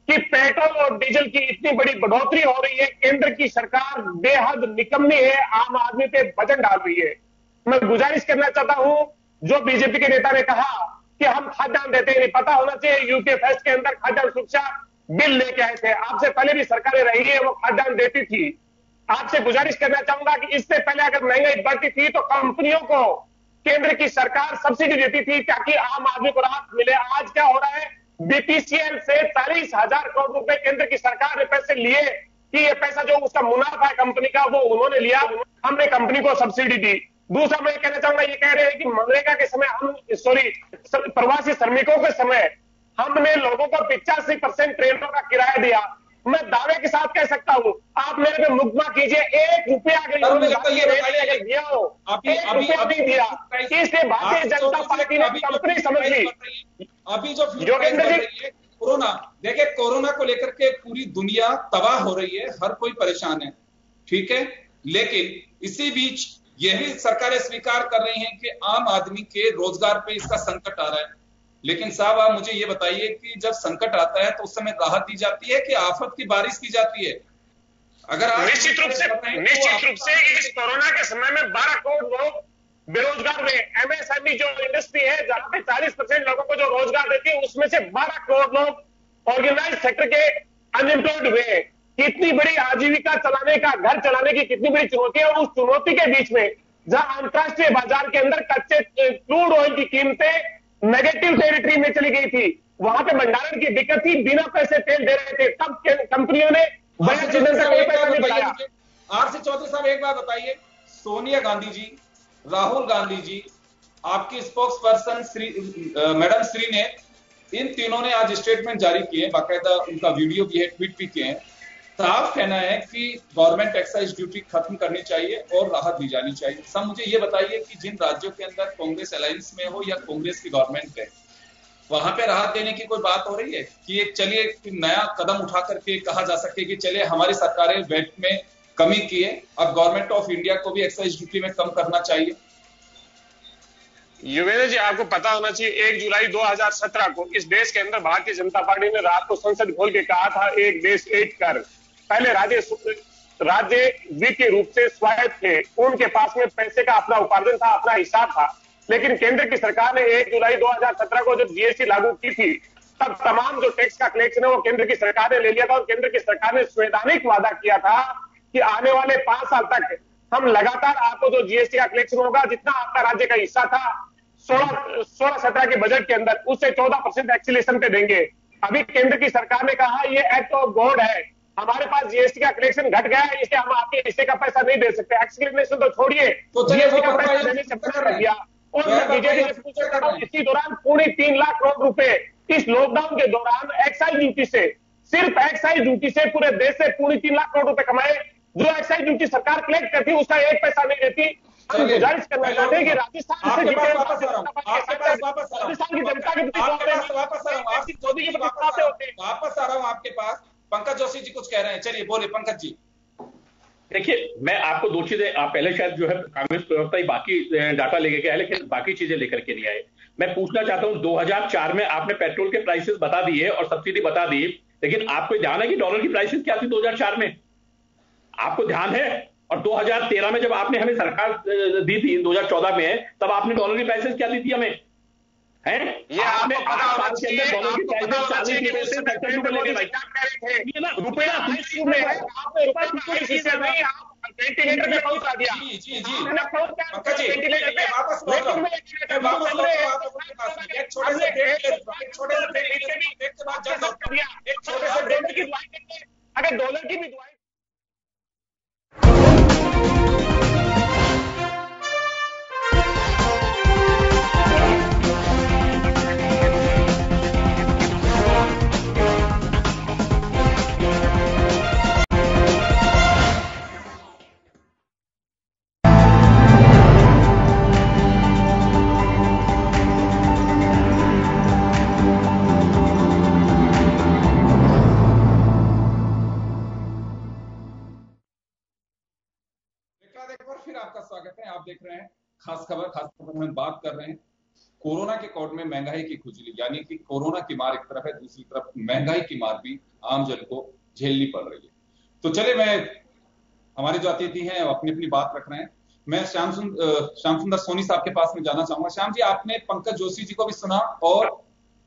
Speaker 17: कि पेट्रोल और डीजल की इतनी बड़ी बढ़ोतरी हो रही है। केंद्र की सरकार बेहद निकम्मी है, आम आदमी पे वजन डाल रही है। मैं गुजारिश करना चाहता हूं, जो बीजेपी के नेता ने कहा कि हम खाद्यान्न देते हैं, पता होना चाहिए यूके फेस्ट के अंदर खाद्यान्न सुरक्षा बिल लेके आए थे। आपसे पहले भी सरकारें रही है, वो खाद्यान्न देती थी। आपसे गुजारिश करना चाहूंगा कि इससे पहले अगर महंगाई बढ़ती थी तो कंपनियों को केंद्र की सरकार सब्सिडी देती थी ताकि आम आदमी को राहत मिले। आज क्या हो रहा है, बीपीसीएल से 40,000 करोड़ रुपए केंद्र की सरकार ने पैसे लिए कि ये पैसा जो उसका मुनाफा है कंपनी का वो उन्होंने लिया, हमने कंपनी को सब्सिडी दी। दूसरा मैं कहना चाहूंगा, ये कह रहे हैं कि मनरेगा के समय प्रवासी श्रमिकों के समय हमने लोगों को 85% ट्रेनों का किराया दिया। मैं दावे के साथ कह सकता हूं, आप मेरे पे मुकदमा कीजिए, 1 रुपया अगर दिया हो, 1 रुपया नहीं दिया, इसलिए भारतीय जनता पार्टी ने कंपनी समझ ली।
Speaker 11: अभी जो कोरोना, देखिए कोरोना को लेकर के पूरी दुनिया तबाह हो रही है, हर कोई परेशान है, ठीक है, लेकिन इसी बीच यही सरकारें स्वीकार कर रही हैं कि आम आदमी के रोजगार पे इसका संकट आ रहा है। लेकिन साहब आप मुझे ये बताइए कि जब संकट आता है तो उस समय राहत दी जाती है कि आफत की बारिश की जाती है? अगर आप
Speaker 17: निश्चित रूप से इस कोरोना के समय में 12 करोड़ लोग बेरोजगार हुए। एमएसएमई जो इंडस्ट्री है जहां पे 40% लोगों को जो रोजगार देती है, उसमें से 12 करोड़ लोग ऑर्गेनाइज सेक्टर के अनएम्प्लॉयड हुए। कितनी बड़ी आजीविका चलाने का, घर चलाने की कितनी बड़ी चुनौती है। और उस चुनौती के बीच में जहां अंतरराष्ट्रीय बाजार के अंदर कच्चे क्रूड ऑयल की कीमतें नेगेटिव टेरिटरी में चली गई थी, वहां पे भंडारण की दिक्कत थी, बिना पैसे तेल दे रहे थे, तब कंपनियों ने बड़े सीजन से कोई पैसा नहीं बढ़ाया।
Speaker 11: आरसी चौधरी साहब एक बात बताइए, सोनिया गांधी जी, राहुल गांधी जी, आपकी स्पोक्स पर्सन मैडम श्री ने, इन तीनों ने आज स्टेटमेंट जारी किए, बाकायदा उनका वीडियो भी है, ट्वीट भी किए हैं। साफ कहना है कि गवर्नमेंट एक्साइज ड्यूटी खत्म करनी चाहिए और राहत दी जानी चाहिए। सब मुझे ये बताइए कि जिन राज्यों के अंदर कांग्रेस अलायंस में हो या कांग्रेस की गवर्नमेंट है, वहां पे राहत देने की कोई बात हो रही है कि एक चलिए नया कदम उठा करके कहा जा सके कि चलिए हमारी सरकारें वैट में कमी की है, अब गवर्नमेंट ऑफ इंडिया को भी एक्साइज ड्यूटी में कम करना चाहिए?
Speaker 17: युवेंद्र जी, आपको पता होना चाहिए 1 जुलाई 2017 को इस देश के अंदर भारतीय जनता पार्टी ने रात को संसद खोल के कहा था, एक देश एक कर। पहले राज्य वित्तीय रूप से स्वायत्त थे, उनके पास में पैसे का अपना उपार्जन था, अपना हिसाब था। लेकिन केंद्र की सरकार ने 1 जुलाई 2017 को जब जीएसटी लागू की थी, तब तमाम जो टैक्स का कलेक्शन है वो केंद्र की सरकार ने ले लिया था। और केंद्र की सरकार ने संवैधानिक वादा किया था कि आने वाले 5 साल तक हम लगातार आपको जो जीएसटी का कलेक्शन होगा, जितना आपका राज्य का हिस्सा था 16-17 के बजट के अंदर, उससे 14% एक्सीलेशन पे देंगे। अभी केंद्र की सरकार ने कहा ये एक्ट ऑफ गॉड है, हमारे पास जीएसटी का कलेक्शन घट गया है, इसलिए हम आपके हिस्से का पैसा नहीं दे सकते। एक्सीलेशन तो छोड़िए, जीएसटी का पैसा देने से मना कर दिया। और बीजेपी से पूछा, इसी दौरान 3 लाख करोड़ रुपए इस लॉकडाउन के दौरान एक्साइज ड्यूटी से, सिर्फ एक्साइज ड्यूटी से पूरे देश से 3 लाख करोड़ रुपए कमाए। जो एक्साइज ड्यूटी सरकार कलेक्ट करती है उसका 1 पैसा नहीं देती। हम गुजारिश करना चाहते हैं कि राजस्थान से राजस्थान की जनता के
Speaker 11: वापस आ रहा हूं आपके पास। पंकज जोशी जी कुछ कह रहे हैं, चलिए बोले पंकज जी।
Speaker 16: देखिए, मैं आपको 2 चीजें, आप पहले शायद जो है कांग्रेस प्रवक्ता ही बाकी डाटा लेके के आए, लेकिन बाकी चीजें लेकर के नहीं आए। मैं पूछना चाहता हूं, 2004 में आपने पेट्रोल के प्राइसेस बता दिए और सब्सिडी बता दी, लेकिन आपको ध्यान है कि डॉलर की प्राइसेस क्या थी 2004 में? आपको ध्यान है? और 2013 में जब आपने हमें सरकार दी थी 2014 में, तब आपने डॉलर की प्राइसेस क्या दी थी हमें? हैं? ये आपने 8 साल के अंदर डॉलर की प्राइसेस 40 रुपए से 70 रुपए लेके भाई रुपया में है, आपने रुपए नहीं, आप वेंटिलेटर में पहुंचा दिया।
Speaker 11: जी पंकज जी, वापस लौट रहा हूं, एक छोटे से ब्रेक के बाद जल्द लौट रहा हूं। एक छोटे से ब्रेक की दुआई करते हैं,
Speaker 17: अगर डॉलर की भी दुआई
Speaker 11: फिर आपका स्वागत है। आप देख रहे हैं खास खबर में बात कर रहे हैं कोरोना के कोड में महंगाई की खुजली, यानी कि कोरोना की मार एक तरफ है, दूसरी तरफ महंगाई की मार भी आम जन को झेलनी पड़ रही है। तो चले, हमारे जो अतिथि हैं अपनी अपनी बात रख रहे हैं। मैं श्याम सुंदर सोनी साहब के पास में जाना चाहूंगा। श्याम जी, आपने पंकज जोशी जी को भी सुना और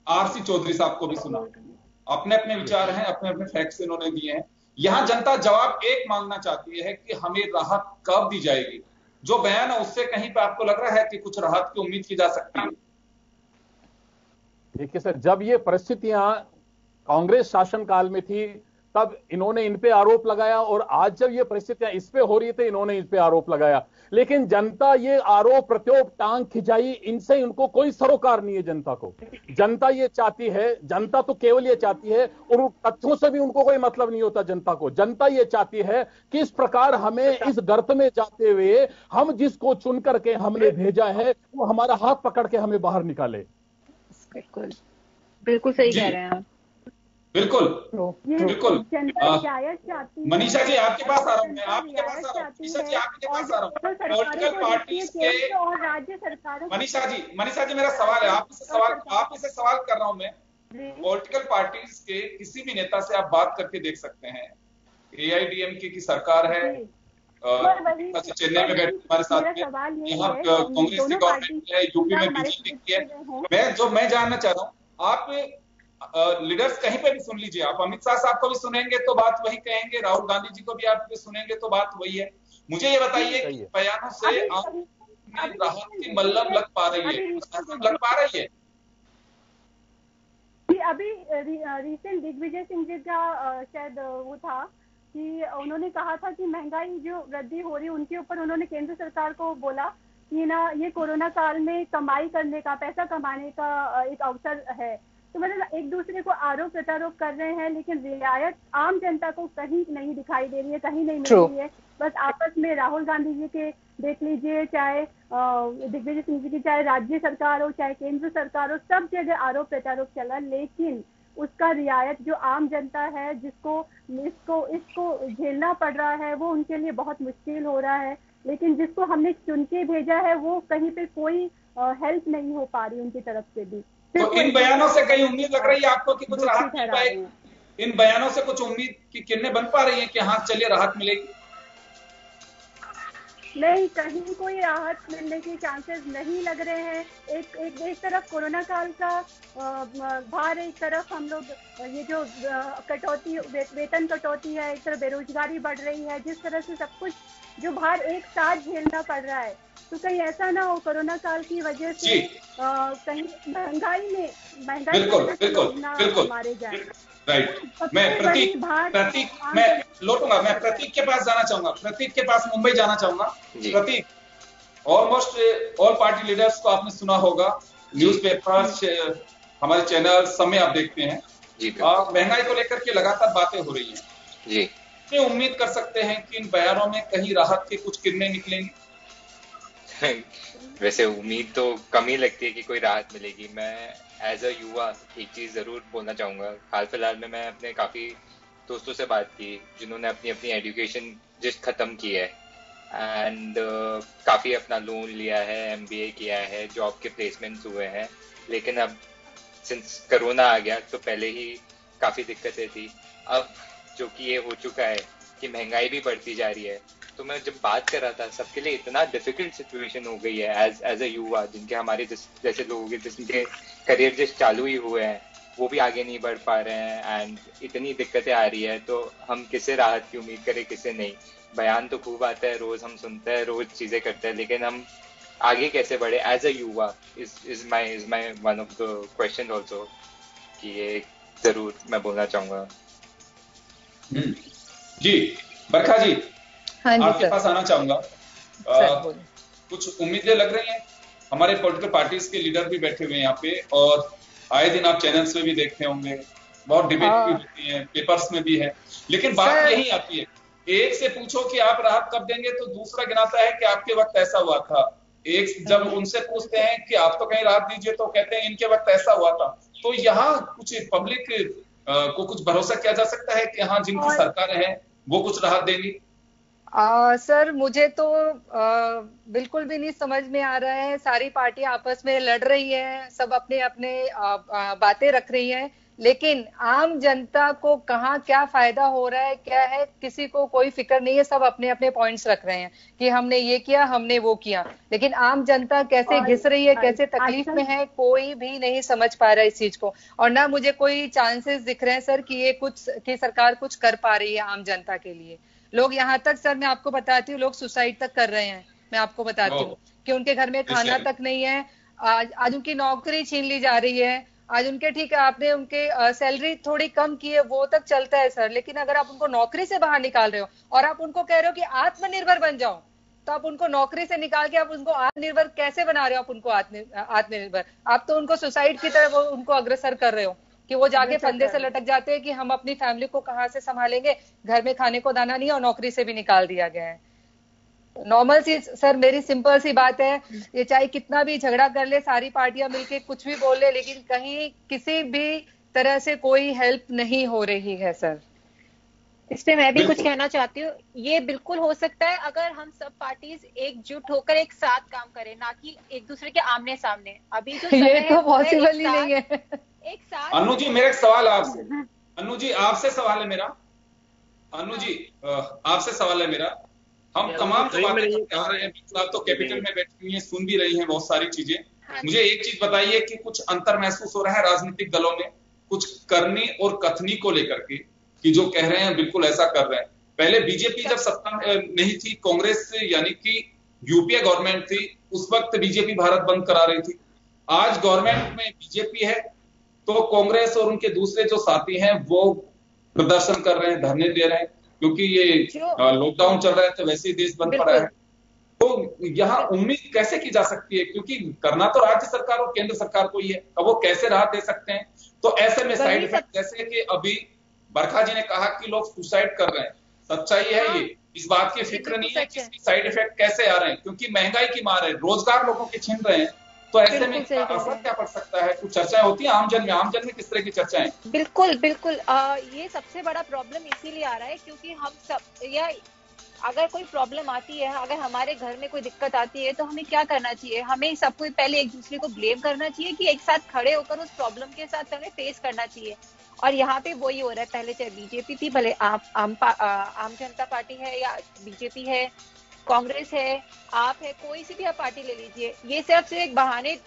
Speaker 11: आरसी चौधरी साहब को भी सुना, अपने अपने विचार हैं, अपने अपने फैक्ट्स इन्होंने दिए हैं। यहां जनता जवाब एक मांगना चाहती है कि हमें राहत कब दी जाएगी। जो बयान है उससे कहीं पे आपको लग रहा है कि कुछ राहत की उम्मीद की जा सकती है?
Speaker 14: देखिए सर, जब ये परिस्थितियां कांग्रेस शासनकाल में थी तब इन्होंने इन पे आरोप लगाया, और आज जब ये परिस्थितियां इस पे हो रही थी इन्होंने इन पे आरोप लगाया। लेकिन जनता ये आरोप प्रत्यारोप टांग खिंचाई, इनसे उनको कोई सरोकार नहीं है। जनता को, जनता ये चाहती है, जनता तो केवल ये चाहती है, और उन तथ्यों से भी उनको कोई मतलब नहीं होता जनता को। जनता ये चाहती है कि इस प्रकार हमें इस गर्त में जाते हुए हम जिसको चुन करके हमने भेजा है वो हमारा हाथ पकड़ के हमें बाहर निकाले।
Speaker 8: बिल्कुल बिल्कुल सही कह रहे हैं आप।
Speaker 11: बिल्कुल बिल्कुल।
Speaker 12: मनीषा
Speaker 11: जी आपके पास आ रहा हूँ, मैं आपके पास आ रहा हूँ। मनीषा जी आपके पास आ रहा हूँ। पॉलिटिकल पार्टीज के
Speaker 12: और राज्य सरकारों,
Speaker 11: मनीषा जी मेरा सवाल है, आपसे सवाल कर रहा हूँ मैं। पॉलिटिकल पार्टीज के किसी भी नेता से आप बात करके देख सकते हैं। AIADMK की सरकार है, चेन्नई में बैठे हमारे साथ में, यहाँ कांग्रेस की गवर्नमेंट है, यूपी में बीजेपी की है। मैं जानना चाह रहा हूँ, आप लीडर्स कहीं पे भी सुन लीजिए, आप अमित शाह साहब को भी सुनेंगे तो बात वही कहेंगे, राहुल गांधी जी को भी आप सुनेंगे तो बात वही है। मुझे ये बताइए कि बयानों से राहत की मल्लम लग पा रही है?
Speaker 12: अभी रिसेंट दिग्विजय सिंह जी का शायद वो था कि उन्होंने कहा था कि महंगाई जो वृद्धि हो रही है उनके ऊपर उन्होंने केंद्र सरकार को बोला कि ना ये कोरोना काल में कमाई करने का, पैसा कमाने का एक अवसर है। तो मतलब एक दूसरे को आरोप प्रत्यारोप कर रहे हैं, लेकिन रियायत आम जनता को कहीं नहीं दिखाई दे रही है, कहीं नहीं मिल रही है। बस आपस में राहुल गांधी जी के देख लीजिए, चाहे दिग्विजय सिंह जी की, चाहे राज्य सरकार हो चाहे केंद्र सरकार हो, सब जगह आरोप प्रत्यारोप चला, लेकिन उसका रियायत जो आम जनता है जिसको इसको झेलना पड़ रहा है वो उनके लिए बहुत मुश्किल हो रहा है। लेकिन जिसको हमने चुन के भेजा है वो कहीं पे कोई हेल्प नहीं हो पा रही उनकी तरफ से भी।
Speaker 11: तो इन बयानों से कहीं उम्मीद लग रही है आपको कि कुछ राहत मिल पाएगी? इन बयानों से कुछ उम्मीद की किरणें बन पा रही हैं कि हाँ चलिए राहत मिलेगी?
Speaker 12: नहीं, कहीं कोई राहत मिलने के चांसेस नहीं लग रहे हैं। एक तरफ कोरोना काल का भार, एक तरफ हम लोग ये जो कटौती, वेतन कटौती है, एक तरफ बेरोजगारी बढ़ रही है। जिस तरह से सब कुछ जो भार एक साथ झेलना पड़ रहा है, तो कहीं ऐसा ना हो कोरोना काल की वजह से कहीं महंगाई मारे जाए।
Speaker 11: राइट। मैं प्रतीक के पास जाना चाहूंगा, प्रतीक के पास मुंबई जाना चाहूंगा। प्रतीक, ऑलमोस्ट ऑल पार्टी लीडर्स को आपने सुना होगा, न्यूज़पेपर, हमारे चैनल सब में आप देखते हैं। महंगाई को लेकर के लगातार बातें हो रही हैं जी। क्या उम्मीद कर सकते हैं कि इन बयानों में कहीं राहत की कुछ किरणें निकलेंगी?
Speaker 9: वैसे उम्मीद तो कम ही लगती है कि कोई राहत मिलेगी। मैं एज अ युवा एक चीज जरूर बोलना चाहूंगा। हाल फिलहाल में मैं अपने काफी दोस्तों से बात की जिन्होंने अपनी एजुकेशन जस्ट खत्म की है एंड काफी अपना लोन लिया है, MBA किया है, जॉब के प्लेसमेंट्स हुए हैं। लेकिन अब सिंस कोरोना आ गया तो पहले ही काफी दिक्कतें थी। अब जो कि ये हो चुका है कि महंगाई भी बढ़ती जा रही है, तो मैं जब बात कर रहा था सबके लिए इतना डिफिकल्ट सिचुएशन हो गई है एज अ युवा, जिनके हमारे जैसे लोगों के जिनके करियर जस्ट चालू ही हुए हैं वो भी आगे नहीं बढ़ पा रहे हैं एंड इतनी दिक्कतें आ रही है, तो हम किसे राहत की उम्मीद करें किसे नहीं। बयान तो खूब आता है, रोज हम सुनते हैं, रोज चीजें करते हैं, लेकिन हम आगे कैसे बढ़े एज अ युवा is my one of the question also, कि ये जरूर मैं बोलना चाहूंगा।
Speaker 11: जी बरखा जी, आपके पास आना चाहूंगा। कुछ उम्मीदें लग रही हैं? हमारे पॉलिटिकल पार्टीज के लीडर भी बैठे हुए हैं यहाँ पे और आए दिन आप चैनल्स में भी देखते होंगे, बहुत डिबेट भी होती है, पेपर्स में भी है। लेकिन बात यही आती है, एक से पूछो कि आप राहत कब देंगे तो दूसरा गिनाता है कि आपके वक्त ऐसा हुआ था। एक जब उनसे पूछते हैं कि आप तो कहीं राहत दीजिए तो कहते हैं इनके वक्त ऐसा हुआ था। तो यहाँ कुछ पब्लिक को कुछ भरोसा किया जा सकता है कि हाँ जिनकी सरकारें हैं वो कुछ राहत देंगी?
Speaker 10: सर मुझे तो बिल्कुल भी नहीं समझ में आ रहा है। सारी पार्टियां आपस में लड़ रही हैं, सब अपने अपने बातें रख रही हैं, लेकिन आम जनता को कहाँ क्या फायदा हो रहा है, क्या है, किसी को कोई फिक्र नहीं है। सब अपने अपने पॉइंट्स रख रहे हैं कि हमने ये किया, हमने वो किया, लेकिन आम जनता कैसे घिस रही है, कैसे तकलीफ में है, कोई भी नहीं समझ पा रहा है इस चीज को। और ना मुझे कोई चांसेस दिख रहे हैं सर कि सरकार कुछ कर पा रही है आम जनता के लिए। लोग यहाँ तक सर, मैं आपको बताती हूँ, लोग सुसाइड तक कर रहे हैं। मैं आपको बताती हूँ कि उनके घर में खाना तक नहीं है। आज उनकी नौकरी छीन ली जा रही है। आज उनके, ठीक है, आपने उनके सैलरी थोड़ी कम की है, वो तक चलता है सर, लेकिन अगर आप उनको नौकरी से बाहर निकाल रहे हो और आप उनको कह रहे हो कि आत्मनिर्भर बन जाओ, तो आप उनको नौकरी से निकाल के आप उनको आत्मनिर्भर कैसे बना रहे हो? आप उनको आत्मनिर्भर, आप तो उनको सुसाइड की तरफ उनको अग्रसर कर रहे हो कि वो जाके फंदे से लटक जाते हैं कि हम अपनी फैमिली को कहाँ से संभालेंगे, घर में खाने को दाना नहीं है और नौकरी से भी निकाल दिया गया है। नॉर्मल सी सर, मेरी सिंपल सी बात है, ये चाहे कितना भी झगड़ा कर ले, सारी पार्टियां मिलके कुछ भी बोल ले, लेकिन कहीं किसी भी तरह से कोई हेल्प नहीं हो रही है सर।
Speaker 8: इसमें मैं भी कुछ कहना चाहती हूँ। ये बिल्कुल हो सकता है अगर हम सब पार्टीज एकजुट होकर एक साथ काम करें, ना कि एक दूसरे के आमने सामने। अभी जो
Speaker 10: ये तो पॉसिबल ही नहीं है।
Speaker 8: एक साथ।
Speaker 11: अनु जी, मेरा एक सवाल आपसे, अनु जी आपसे सवाल है मेरा, अनु जी आपसे सवाल है मेरा। हम तमाम जो बातें करते आ रहे हैं, आप तो कैपिटल में बैठी हुई हैं, सुन भी रही हैं बहुत सारी चीजें। मुझे एक चीज बताइए कि कुछ अंतर महसूस हो रहा है राजनीतिक दलों में कुछ करनी और कथनी को लेकर के, कि जो कह रहे हैं बिल्कुल ऐसा कर रहे हैं। पहले बीजेपी जब सत्ता नहीं थी, कांग्रेस यानी कि यूपीए गवर्नमेंट थी, उस वक्त बीजेपी भारत बंद करा रही थी। आज गवर्नमेंट में बीजेपी है तो कांग्रेस और उनके दूसरे जो साथी हैं वो प्रदर्शन कर रहे हैं, धरने दे रहे हैं, क्योंकि ये लॉकडाउन चल रहा है तो वैसे ही देश बंद पड़ा है। तो यहाँ उम्मीद कैसे की जा सकती है, क्योंकि करना तो राज्य सरकार और केंद्र सरकार को ही है, अब वो कैसे राहत दे सकते हैं? तो ऐसे में साइड इफेक्ट, जैसे कि अभी बरखा जी ने कहा कि लोग सुसाइड कर रहे हैं, सच्चाई है ये? इस बात की फिक्र नहीं है कि इसकी साइड इफेक्ट कैसे आ रहे हैं, क्योंकि महंगाई की मार है, रोजगार लोगों के छीन रहे हैं, तो ऐसे में असर क्या पड़ सकता है? कुछ चर्चाएं होती है आम जन में किस तरह की चर्चाएं?
Speaker 8: बिल्कुल बिल्कुल, ये सबसे बड़ा प्रॉब्लम इसीलिए आ रहा है क्योंकि हम सब, या अगर कोई प्रॉब्लम आती है, अगर हमारे घर में कोई दिक्कत आती है, तो हमें क्या करना चाहिए? हमें सबको पहले एक दूसरे को ब्लेम करना चाहिए कि एक साथ खड़े होकर उस प्रॉब्लम के साथ हमें फेस करना चाहिए। और यहाँ पे वही हो रहा है। पहले चाहे बीजेपी थी, भले आम जनता पार्टी है या बीजेपी है, कांग्रेस है, आप है, कोई सी भी आप पार्टी ले लीजिए, ये सिर्फ एक बहाने,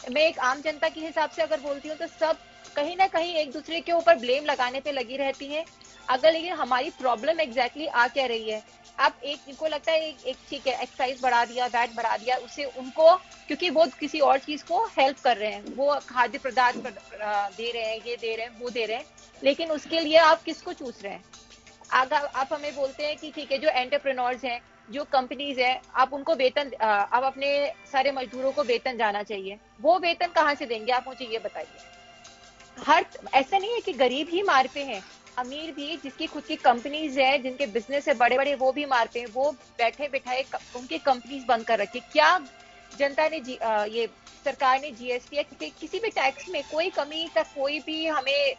Speaker 8: मैं एक आम जनता के हिसाब से अगर बोलती हूँ तो सब कहीं ना कहीं एक दूसरे के ऊपर ब्लेम लगाने पे लगी रहती है। अगर लेकिन हमारी प्रॉब्लम एग्जैक्टली आ क्या रही है, अब एक को लगता है एक ठीक है, एक्साइज बढ़ा दिया, वैट बढ़ा दिया, उससे उनको, क्योंकि वो किसी और चीज को हेल्प कर रहे हैं, वो खाद्य पदार्थ दे रहे हैं, ये दे रहे हैं, वो दे रहे हैं, लेकिन उसके लिए आप किसको चूस रहे हैं? अगर आप हमें बोलते हैं कि ठीक है, जो एंटरप्रेन्योर्स हैं, जो कंपनीज है, आप उनको वेतन, आप अपने सारे मजदूरों को वेतन जाना चाहिए, वो वेतन कहाँ से देंगे? आप मुझे ये बताइए। ऐसा नहीं है कि गरीब ही मार पे हैं, अमीर भी, जिसकी खुद की कंपनीज है, जिनके बिजनेस है बड़े बड़े, वो भी मार पे हैं। वो बैठे बिठाए उनकी कंपनीज बंद कर रखी। क्या जनता ने ये सरकार ने जीएसटी या किसी भी टैक्स में कोई कमी तक कोई भी हमें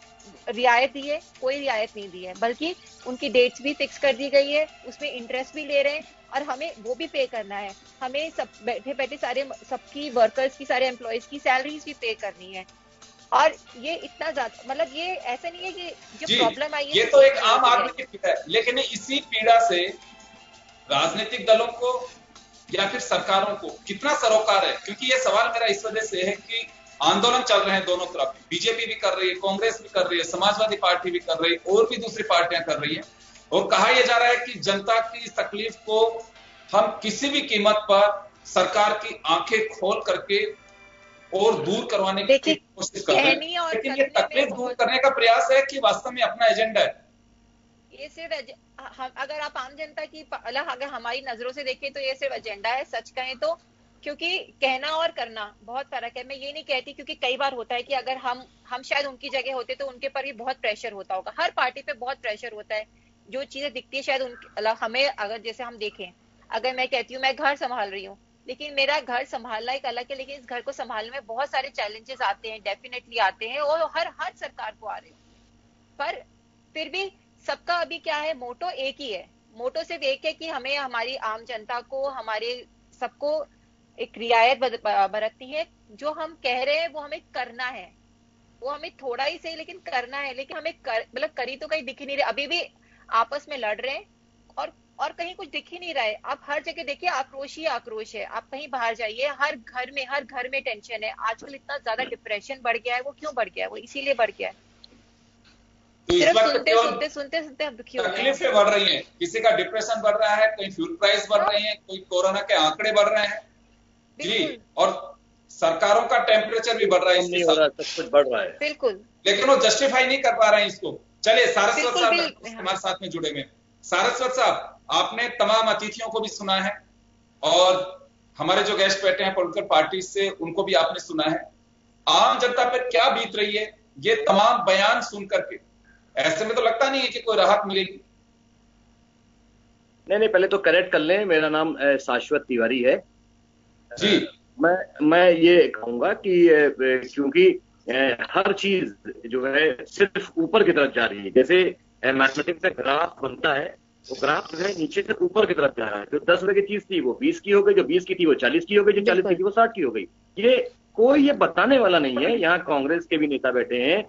Speaker 8: रियायत दी है? कोई रियायत नहीं दी है, बल्कि उनकी डेट्स भी फिक्स कर दी गई है, उसमें इंटरेस्ट भी ले रहे हैं और हमें वो भी पे करना है। हमें सब बैठे बैठे सारे सबकी वर्कर्स की, सारे एम्प्लॉयज की सैलरीज भी पे करनी है। और ये इतना ज्यादा, मतलब ये ऐसा नहीं है कि जो प्रॉब्लम आई है,
Speaker 11: ये तो एक आम आदमी की पीड़ा है, लेकिन इसी पीड़ा से राजनीतिक दलों को या फिर सरकारों को कितना सरोकार है? क्योंकि ये सवाल मेरा इस वजह से है कि आंदोलन चल रहे हैं दोनों तरफ, बीजेपी भी कर रही है, कांग्रेस भी कर रही है, समाजवादी पार्टी भी कर रही है, और भी दूसरी पार्टियां कर रही है, और कहा यह जा रहा है कि जनता की इस तकलीफ को हम किसी भी कीमत पर सरकार की आंखें खोल करके और दूर करवाने की कोशिश कर रहे हैं। लेकिन ये तकलीफ दूर करने का प्रयास है कि वास्तव में अपना एजेंडा है?
Speaker 8: ये सिर्फ अगर आप आम जनता की, अगर हमारी नजरों से देखें तो ये सिर्फ एजेंडा है, सच कहें तो, क्योंकि कहना और करना बहुत फर्क है। मैं ये नहीं कहती, क्योंकि कई बार होता है कि अगर हम शायद उनकी जगह होते तो उनके पर भी बहुत प्रेशर होता होगा, हर पार्टी पे बहुत प्रेशर होता है, जो चीजें दिखती है शायद हमें, अगर जैसे हम देखें, अगर मैं कहती हूँ मैं घर संभाल रही हूँ, लेकिन मेरा घर संभालना एक अलग है, लेकिन इस घर को संभालने में बहुत सारे चैलेंजेस आते हैं, डेफिनेटली आते हैं, और हर सरकार को आ रहे हैं, पर फिर भी सबका अभी क्या है, मोटो एक ही है, मोटो सिर्फ एक है कि हमें हमारी आम जनता को, हमारे सबको एक रियायत बरतनी है। जो हम कह रहे हैं वो हमें करना है, वो हमें थोड़ा ही सही लेकिन करना है। लेकिन हमें मतलब करी तो कहीं दिख ही नहीं रहे, अभी भी आपस में लड़ रहे हैं और कहीं कुछ दिख ही नहीं रहा है। आप हर जगह देखिए आक्रोश ही आक्रोश है। आप कहीं बाहर जाइए, हर घर में टेंशन है। आजकल इतना ज्यादा डिप्रेशन बढ़ गया है। वो क्यों बढ़ गया है? वो इसीलिए बढ़ गया है,
Speaker 11: तो
Speaker 8: सिर्फ सुनते हम दुखी हो गए।
Speaker 11: तकलीफें बढ़ रही हैं, किसी का डिप्रेशन बढ़ रहा है, कहीं फ्यूल प्राइस बढ़ रहे हैं, कोई कोरोना के आंकड़े बढ़ रहे हैं जी, और सरकारों का टेम्परेचर भी बढ़ रहा है,
Speaker 13: नहीं हो रहा, सब कुछ बढ़ रहा है
Speaker 8: बिल्कुल,
Speaker 11: लेकिन वो जस्टिफाई नहीं कर पा रहे हैं इसको। चलिए सारस्वत साहब हमारे साथ में जुड़े हुए। सारस्वत साहब, आपने तमाम अतिथियों को भी सुना है और हमारे जो गेस्ट बैठे हैं पॉलिटिकल पार्टी से, उनको भी आपने सुना है। आम जनता पर क्या बीत रही है ये तमाम बयान सुन करके? ऐसे में तो लगता नहीं है कि कोई राहत मिलेगी।
Speaker 13: नहीं, पहले तो करेक्ट कर लें, मेरा नाम शाश्वत तिवारी है
Speaker 11: जी।
Speaker 13: मैं ये कहूंगा कि क्योंकि हर चीज जो है सिर्फ ऊपर की तरफ जा रही है। जैसे मैथमेटिक्स का ग्राफ बनता है, वो ग्राफ जो है नीचे से ऊपर की तरफ जा रहा है। जो 10 रुपए की चीज थी वो 20 की हो गई, जो 20 की थी वो 40 की हो गई, जो 40 की थी वो 60 की हो गई। ये कोई ये बताने वाला नहीं है। यहाँ कांग्रेस के भी नेता बैठे हैं,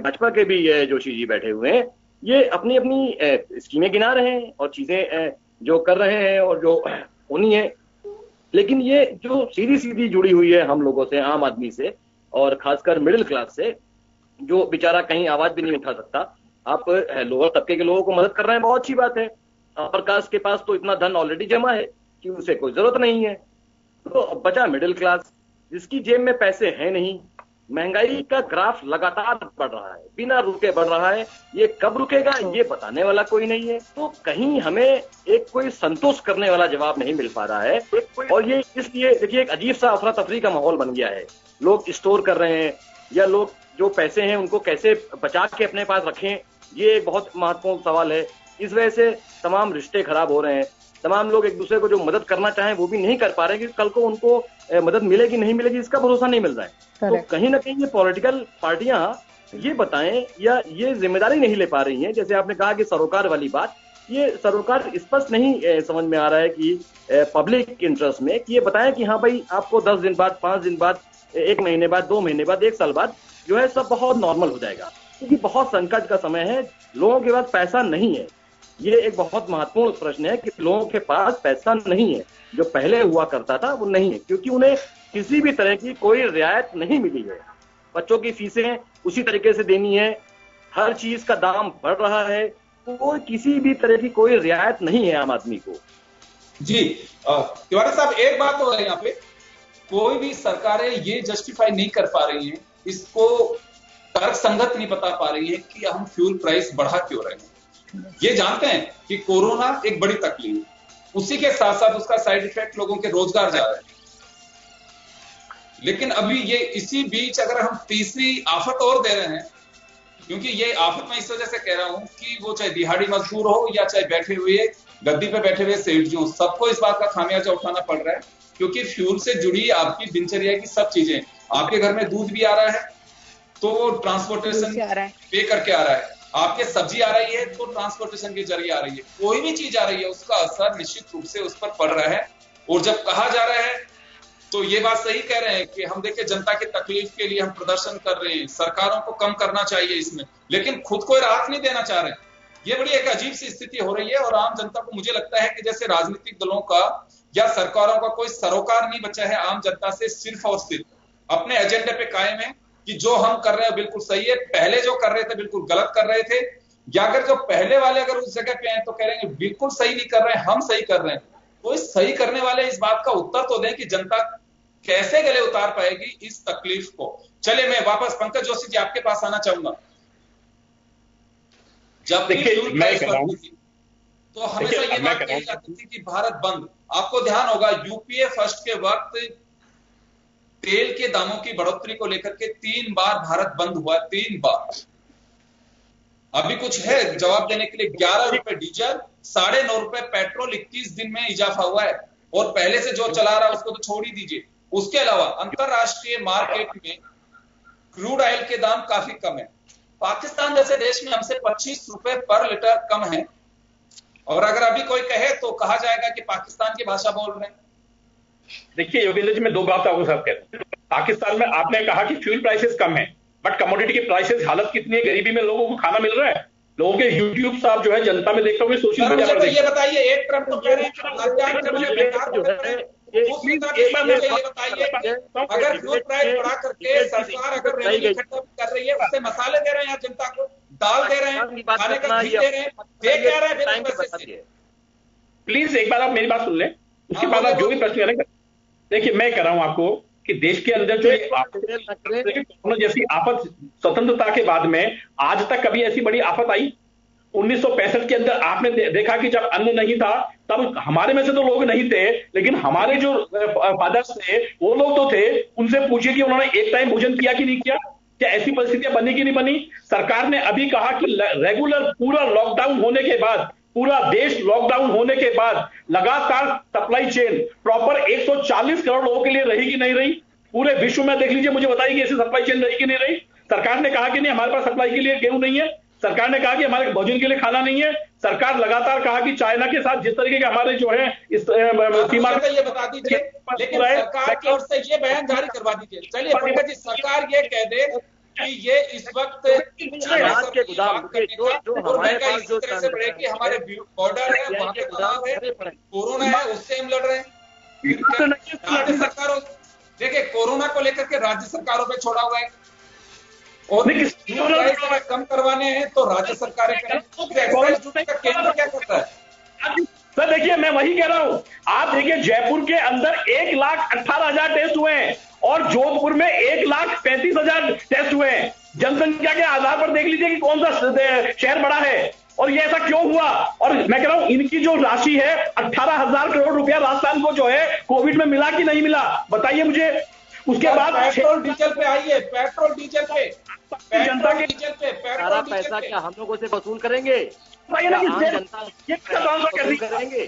Speaker 13: भाजपा के भी जोशी जी बैठे हुए हैं, ये अपनी अपनी स्कीमें गिना रहे हैं और चीजें जो कर रहे हैं और जो होनी है। लेकिन ये जो सीधी सीधी जुड़ी हुई है हम लोगों से, आम आदमी से, और खासकर मिडिल क्लास से, जो बेचारा कहीं आवाज भी नहीं उठा सकता। आप लोअर तबके के लोगों को मदद कर रहे हैं, बहुत अच्छी बात है। अपर कास्ट के पास तो इतना धन ऑलरेडी जमा है कि उसे कोई जरूरत नहीं है। तो बचा मिडिल क्लास, जिसकी जेब में पैसे हैं नहीं। महंगाई का ग्राफ लगातार बढ़ रहा है, बिना रुके बढ़ रहा है। ये कब रुकेगा ये बताने वाला कोई नहीं है। तो कहीं हमें एक कोई संतोष करने वाला जवाब नहीं मिल पा रहा है। और ये इसलिए देखिए एक अजीब सा अफरा तफरी का माहौल बन गया है। लोग स्टोर कर रहे हैं, या लोग जो पैसे हैं उनको कैसे बचा के अपने पास रखें, ये एक बहुत महत्वपूर्ण सवाल है। इस वजह से तमाम रिश्ते खराब हो रहे हैं। तमाम लोग एक दूसरे को जो मदद करना चाहें वो भी नहीं कर पा रहे हैं, क्योंकि कल को उनको मदद मिलेगी नहीं मिलेगी इसका भरोसा नहीं मिल रहा है। तो कहीं ना कहीं ये पॉलिटिकल पार्टियां ये बताएं या ये जिम्मेदारी नहीं ले पा रही हैं। जैसे आपने कहा कि सरोकार वाली बात, ये सरोकार स्पष्ट नहीं समझ में आ रहा है कि पब्लिक इंटरेस्ट में कि ये बताएं कि हाँ भाई आपको 10 दिन बाद, 5 दिन बाद, 1 महीने बाद, 2 महीने बाद, 1 साल बाद जो है सब बहुत नॉर्मल हो जाएगा। क्योंकि बहुत संकट का समय है, लोगों के पास पैसा नहीं है। ये एक बहुत महत्वपूर्ण प्रश्न है कि लोगों के पास पैसा नहीं है। जो पहले हुआ करता था वो नहीं है, क्योंकि उन्हें किसी भी तरह की कोई रियायत नहीं मिली है। बच्चों की फीसें उसी तरीके से देनी है, हर चीज का दाम बढ़ रहा है, तो किसी भी तरह की कोई रियायत नहीं है आम आदमी को।
Speaker 11: जी तिवारी साहब, एक बात तो है यहाँ पे, कोई भी सरकारें ये जस्टिफाई नहीं कर पा रही हैं, इसको तर्क संगत नहीं बता पा रही है कि हम फ्यूल प्राइस बढ़ा क्यों रहे हैं। ये जानते हैं कि कोरोना एक बड़ी तकलीफ, उसी के साथ साथ उसका साइड इफेक्ट लोगों के रोजगार जा रहे हैं। लेकिन अभी ये इसी बीच अगर हम तीसरी आफत और दे रहे हैं, क्योंकि ये आफत मैं इस वजह से कह रहा हूं कि वो चाहे दिहाड़ी मजदूर हो या चाहे बैठे हुए गद्दी पे बैठे हुए सेठ जी हो, सबको इस बात का खामियाजा उठाना पड़ रहा है। क्योंकि फ्यूल से जुड़ी आपकी दिनचर्या की सब चीजें, आपके घर में दूध भी आ रहा है तो ट्रांसपोर्टेशन पे करके आ रहा है, आपके सब्जी आ रही है तो ट्रांसपोर्टेशन के जरिए आ रही है, कोई भी चीज आ रही है उसका असर निश्चित रूप से उस पर पड़ रहा है। और जब कहा जा रहा है तो ये बात सही कह रहे हैं कि हम देखिए जनता की तकलीफ के लिए हम प्रदर्शन कर रहे हैं, सरकारों को कम करना चाहिए इसमें, लेकिन खुद को राहत नहीं देना चाह रहे। ये बड़ी एक अजीब सी स्थिति हो रही है और आम जनता को मुझे लगता है कि जैसे राजनीतिक दलों का या सरकारों का कोई सरोकार नहीं बचा है आम जनता से, सिर्फ और सिर्फ अपने एजेंडे पे कायम है कि जो हम कर रहे हैं बिल्कुल सही है, पहले जो कर रहे थे बिल्कुल गलत कर रहे थे, या अगर जो पहले वाले अगर उस जगह पे हैं तो कह रहे हैं बिल्कुल सही नहीं कर रहे हैं, हम सही कर रहे हैं। तो इस सही करने वाले इस बात का उत्तर तो दें कि जनता कैसे गले उतार पाएगी इस तकलीफ को। चलिए मैं वापस पंकज जोशी जी आपके पास आना चाहूंगा। जब फ्यूल प्राइस बढ़ती थी तो हमेशा ये बात कही जाती थी कि भारत बंद। आपको ध्यान होगा यूपीए फर्स्ट के वक्त तेल के दामों की बढ़ोतरी को लेकर के 3 बार भारत बंद हुआ, 3 बार। अभी कुछ है जवाब देने के लिए? 11 रुपए डीजल, 9.5 रुपए पेट्रोल, 21 दिन में इजाफा हुआ है। और पहले से जो चला रहा है उसको तो छोड़ ही दीजिए। उसके अलावा अंतरराष्ट्रीय मार्केट में क्रूड ऑयल के दाम काफी कम है। पाकिस्तान जैसे देश में हमसे 25 रुपए पर लीटर कम है, और अगर अभी कोई कहे तो कहा जाएगा कि पाकिस्तान की भाषा बोल रहे हैं।
Speaker 16: देखिए योगेंद्र जी, मैं दो बात आपको साथ कहता हूँ। पाकिस्तान में आपने कहा कि फ्यूल प्राइसेस कम है, बट कमोडिटी की प्राइसेस हालत कितनी है, गरीबी में लोगों को खाना मिल रहा है। लोगों के यूट्यूब साहब जो है जनता में देखता हूँ सोशल मीडिया पर।
Speaker 11: ये बताइए, एक तरफ तो कह रहे हैं दूसरी तरफ ये बताइए, अगर फ्यूल प्राइस बढ़ा करके सरकार अगर रेवेन्यू इकट्ठा कर रही है, उससे मसाले दे रहे हैं जनता को, दाल दे रहे हैं, खाने का घी दे रहे हैं, ये कह रहे हैं।
Speaker 16: प्लीज एक बार आप मेरी बात सुन लें, उसके बाद आप जो भी प्रश्न करेंगे। देखिए मैं कह रहा हूं आपको कि देश के अंदर जो कोरोना जैसी आफत स्वतंत्रता के बाद में आज तक कभी ऐसी बड़ी आफत आई? 1965 के अंदर आपने देखा कि जब अन्न नहीं था तब हमारे में से तो लोग नहीं थे, लेकिन हमारे जो फादर्स थे वो लोग तो थे। उनसे पूछिए कि उन्होंने एक टाइम भोजन किया कि नहीं किया? क्या ऐसी परिस्थितियां बनी कि नहीं बनी? सरकार ने अभी कहा कि रेगुलर पूरा लॉकडाउन होने के बाद, पूरा देश लॉकडाउन होने के बाद लगातार सप्लाई चेन प्रॉपर 140 करोड़ लोगों के लिए रही कि नहीं रही? पूरे विश्व में देख लीजिए, मुझे बताइए कि ऐसी सप्लाई चेन रही कि नहीं रही? सरकार ने कहा कि नहीं हमारे पास सप्लाई के लिए गेहूं नहीं है, सरकार ने कहा कि हमारे भोजन के लिए खाना नहीं है, सरकार लगातार कहा कि चाइना के साथ जिस तरीके के हमारे जो है इस सीमा
Speaker 11: ये बता दीजिए, लेकिन सरकार की ओर से ये बयान जारी करवा दीजिए। चलिए पंकज जी, सरकार ये कह दे कि ये इस वक्त
Speaker 13: अनाज के गोदाम जो हमारे पास जो
Speaker 11: तरह से बढ़ेगी, हमारे बॉर्डर है वहां पे तनाव है, कोरोना है उससे हम लड़ रहे हैं। राज्य सरकारों, देखिए कोरोना को लेकर के राज्य सरकारों पे छोड़ा हुआ है, और कम करवाने हैं तो राज्य सरकारें करें। एक्साइज ड्यूटी का केंद्र क्या करता है?
Speaker 16: सर देखिए मैं वही कह रहा हूं, आप देखिए जयपुर के अंदर 1,18,000 टेस्ट हुए हैं और जोधपुर में 1,35,000 टेस्ट हुए हैं। जनसंख्या के आधार पर देख लीजिए कि कौन सा शहर बड़ा है और ये ऐसा क्यों हुआ। और मैं कह रहा हूं इनकी जो राशि है 18,000 करोड़ रुपया राजस्थान को जो है कोविड में मिला कि नहीं मिला, बताइए मुझे। उसके बाद
Speaker 11: पेट्रोल डीजल पे आइए, पेट्रोल डीजल पे,
Speaker 16: जनता के
Speaker 11: डीजल पे
Speaker 13: सारा पैसा क्या हम लोगों से वसूल करेंगे?
Speaker 16: करेंगे?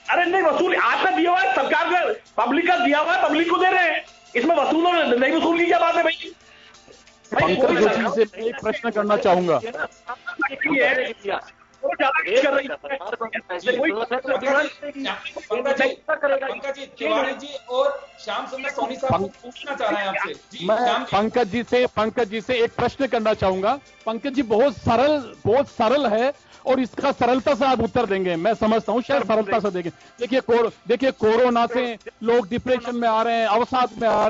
Speaker 16: अरे नहीं, वसूल आपने दिया हुआ है, सरकार ने पब्लिक का दिया हुआ है, पब्लिक को दे रहे हैं, इसमें वसूल नहीं वसूल की क्या बात है भाई?
Speaker 14: पंकज जी से मैं एक प्रश्न करना चाहूंगा।
Speaker 11: पंकज जी, तिवारी जी और श्याम सुंदर सोनी साहब पूछना चाह रहे हैं आपसे।
Speaker 14: मैं पंकज जी से एक प्रश्न करना चाहूंगा। पंकज जी बहुत सरल है और इसका सरलता से आप उत्तर देंगे, मैं समझता हूं शायद सरलता से देंगे। देखिए कोरोना से लोग डिप्रेशन में आ रहे हैं, अवसाद में आ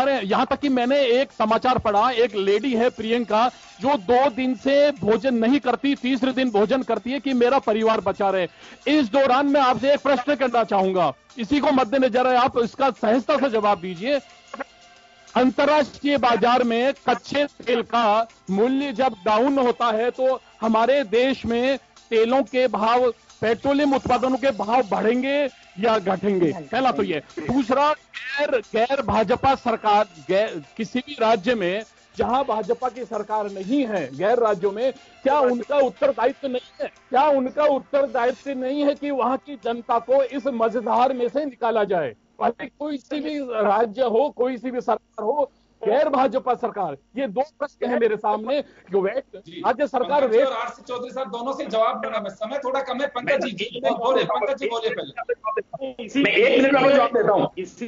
Speaker 14: रहे हैं। यहां तक कि मैंने एक समाचार पढ़ा, एक लेडी है प्रियंका जो 2 दिन से भोजन नहीं करती, तीसरे दिन भोजन करती है कि मेरा परिवार बचा रहे। इस दौरान मैं आपसे एक प्रश्न करना चाहूंगा, इसी को मद्देनजर है, आप इसका सहजता से जवाब दीजिए। अंतर्राष्ट्रीय बाजार में कच्चे तेल का मूल्य जब डाउन होता है तो हमारे देश में तेलों के भाव, पेट्रोलियम उत्पादनों के भाव बढ़ेंगे या घटेंगे? पहला तो ये। दूसरा, गैर भाजपा सरकार, किसी भी राज्य में जहां भाजपा की सरकार नहीं है, गैर राज्यों में, क्या उनका उत्तरदायित्व नहीं है? क्या उनका उत्तरदायित्व नहीं है कि वहां की जनता को इस मझधार में से निकाला जाए? कोई सी भी राज्य हो, कोई सी भी सरकार हो, गैर भाजपा सरकार, ये 2 प्रश्न है मेरे सामने। जो राज्य सरकार
Speaker 11: और आरसी चौधरी साहब दोनों से जवाब देना, मैं समय थोड़ा कम है। पंकज जी बोले पहले।
Speaker 16: मैं 1 मिनट में अपना जवाब देता हूँ।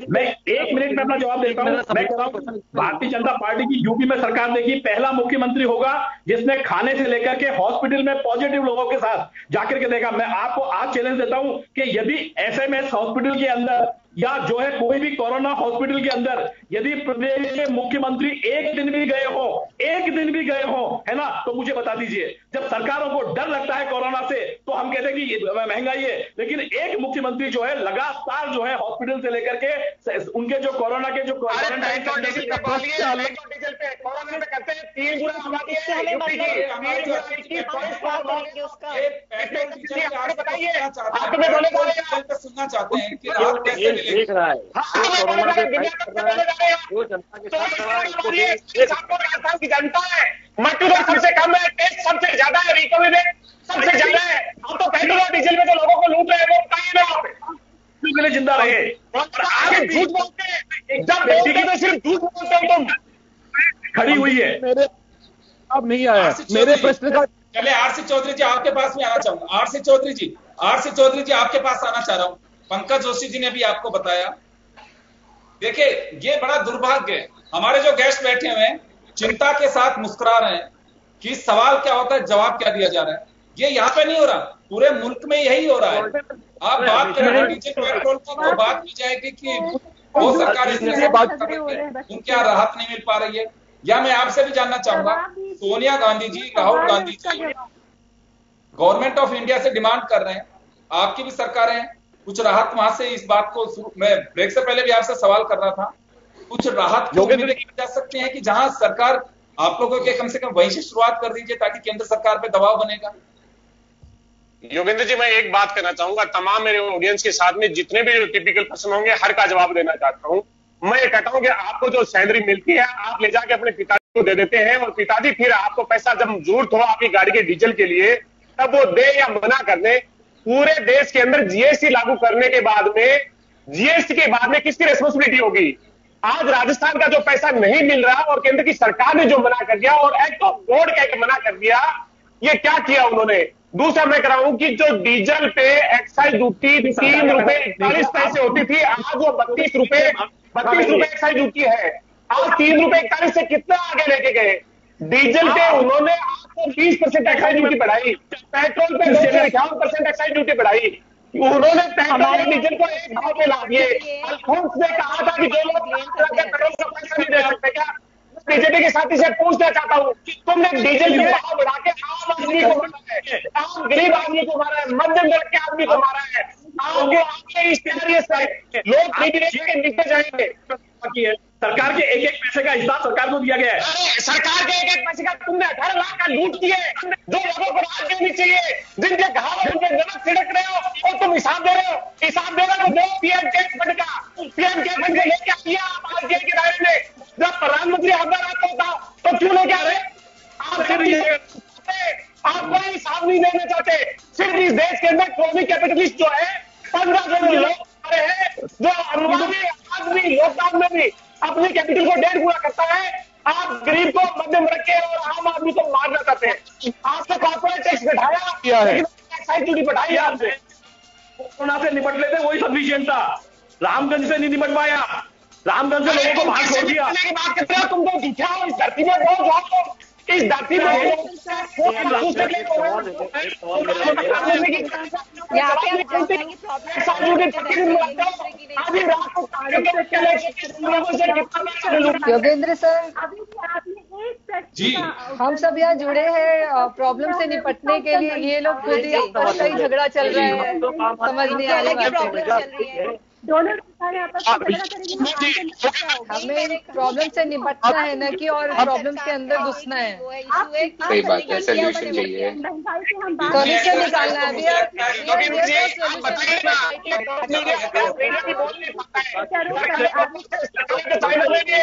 Speaker 16: मैं 1 मिनट में अपना जवाब देता हूँ। मैं कहता हूँ भारतीय जनता पार्टी की यूपी में सरकार देखी, पहला मुख्यमंत्री होगा जिसने खाने से लेकर के हॉस्पिटल में पॉजिटिव लोगों के साथ जाकर के देखा। मैं आपको आज चैलेंज देता हूं कि यदि एसएमएस हॉस्पिटल के अंदर या जो है कोई भी कोरोना हॉस्पिटल के अंदर यदि प्रदेश के मुख्यमंत्री एक दिन भी गए हो, है ना, तो मुझे बता दीजिए। जब सरकारों को डर लगता है कोरोना से तो हम कहते हैं कि ये महंगाई है, लेकिन एक मुख्यमंत्री जो है लगातार जो है हॉस्पिटल से लेकर के उनके जो कोरोना के जो क्वारंटाइन
Speaker 11: सुनना चाहते हैं कि आप कैसे
Speaker 13: देख रहा है कोरोना से जो जनता के साथ की जनता है, मृत्यु दर सबसे कम है, टेस्ट सबसे ज्यादा है, रिकवरी रेट सबसे ज्यादा है। अब तो पेट्रोल और डीजल में जो लोगों को लूट रहे हैं वो बताइए ना
Speaker 16: के लिए जिंदा रहे।
Speaker 13: आगे झूठ बोलते हैं, जब बोलते हैं तो सिर्फ झूठ बोलते हो तुम।
Speaker 16: खड़ी हुई है।
Speaker 14: अब नहीं आया मेरे प्रश्न का
Speaker 11: चले आरसी चौधरी जी आपके पास भी आना चाहूंगा। आरसी चौधरी जी आपके पास आना चाह रहा हूं। पंकज जोशी जी ने भी आपको बताया, देखिए ये बड़ा दुर्भाग्य है, हमारे जो गेस्ट बैठे हुए हैं चिंता के साथ मुस्कुरा रहे हैं कि सवाल क्या होता है, जवाब क्या दिया जा रहा है। ये यहाँ पे नहीं हो रहा, पूरे मुल्क में यही हो रहा है। आप बात करें डीजल पेट्रोल की तो बात की जाएगी कि वो सरकार इसलिए बात कर रही है, उनके राहत नहीं मिल पा रही है। या मैं आपसे भी जानना चाहूंगा, Sonia Gandhi ji, Rahul Gandhi ji government of India से डिमांड कर रहे हैं, आपकी भी सरकारें हैं, कुछ राहत वहां से इस बात को मैं ब्रेक से पहले भी आपसे सवाल कर रहा था, कुछ राहत की उम्मीदें की जा सकती है कि जहां सरकार आप लोगों के कम से कम वहीं से शुरुआत कर दीजिए ताकि केंद्र सरकार पे दबाव बनेगा।
Speaker 17: योगेंद्र जी, मैं एक बात कहना चाहूंगा, तमाम मेरे ऑडियंस के साथ में जितने भी टिपिकल प्रश्न होंगे हर का जवाब देना चाहता हूं। मैं ये कहता हूं कि आपको जो सैलरी मिलती है आप ले जाके अपने पिताजी को दे देते हैं और पिताजी फिर आपको पैसा जब जरूरत हो आपकी गाड़ी के डीजल के लिए तब वो दे या मना कर दे। पूरे देश के अंदर जीएसटी लागू करने के बाद में, जीएसटी के बाद में किसकी रेस्पॉन्सिबिलिटी होगी? आज राजस्थान का जो पैसा नहीं मिल रहा और केंद्र की सरकार ने जो मना कर दिया और एक्ट ऑफ बोर्ड कह के मना कर दिया, ये क्या किया उन्होंने? दूसरा मैं कराऊं कि जो डीजल पे एक्साइज ड्यूटी 3 रुपए 41 पैसे होती थी, आज वो 32 रुपए एक्साइज ड्यूटी है। आज 3 रुपए 41 से कितना आगे लेके गए? डीजल पे उन्होंने आपको 20% एक्साइज ड्यूटी बढ़ाई, पेट्रोल पे 51% एक्साइज ड्यूटी बढ़ाई, उन्होंने पेट्रोल और डीजल को एक भाव पे ला दिए। अल्फोंस ने कहा था कि जो लोग पेट्रोल का पैसा नहीं दे सकते, क्या बीजेपी के साथी से पूछना चाहता हूँ, तुमने डीजल के भाव बढ़ा के आम आदमी को मारा है, आम गरीब आदमी को मारा है, मध्यम वर्ग के आदमी को मारा है। आपके इश्तेहारियत से लोग प्रिविलेज के नीचे जाएंगे।
Speaker 16: सरकार के एक एक पैसे का हिसाब सरकार को दिया गया है।
Speaker 17: सरकार के एक एक पैसे का तुमने 18 लाख का लूट किए, जो लोगों को राहत देनी चाहिए, जिनके घाव उनके नमक छिड़क रहे हो और तुम हिसाब दे रहे हो। हिसाब दे रहे हो दो पीएम केयर्स फंड का, पीएम केयर्स फंड से लेके आइए आप आरटीआई के दायरे में। जब प्रधानमंत्री आपका आता था तो क्यों लेके आ रहे? आप कोई हिसाब नहीं देना चाहते। सिर्फ इस देश के अंदर इकोनॉमिक कैपिटलिस्ट जो है 15 करोड़ लोग आ रहे हैं, जो अंबानी आदमी लॉकडाउन में भी अपने कैपिटल को 1.5 गुना करता है। आप गरीब को, मध्यम वर्ग के और आम आदमी को मारना चाहते हैं। आपने कॉर्पोरेट टैक्स घटाया, लेकिन एक्साइज ड्यूटी बढ़ाई आपने।
Speaker 16: कोरोना से निपट लेते वही सफिशिएंट था, रामगंज से नहीं निपट पाया, रामगंज से लोगों को बाहर छोड़ दिया।
Speaker 17: बात करते हो तुम तो दिखा हो इस धरती में, बहुत जाओ इस धरती में
Speaker 10: योगेंद्र सर
Speaker 11: जी,
Speaker 10: हम सब यहाँ जुड़े हैं प्रॉब्लम से निपटने के लिए। ये लोग खुद ही आपस में झगड़ा चल रहा है, समझ नहीं आ रही है।
Speaker 12: दोनों यहाँ पर
Speaker 10: हमें प्रॉब्लम से निपटना है न कि और प्रॉब्लम के अंदर घुसना है।
Speaker 9: सही बात है, सोल्यूशन चाहिए,
Speaker 10: सोल्यूशन निकालना है।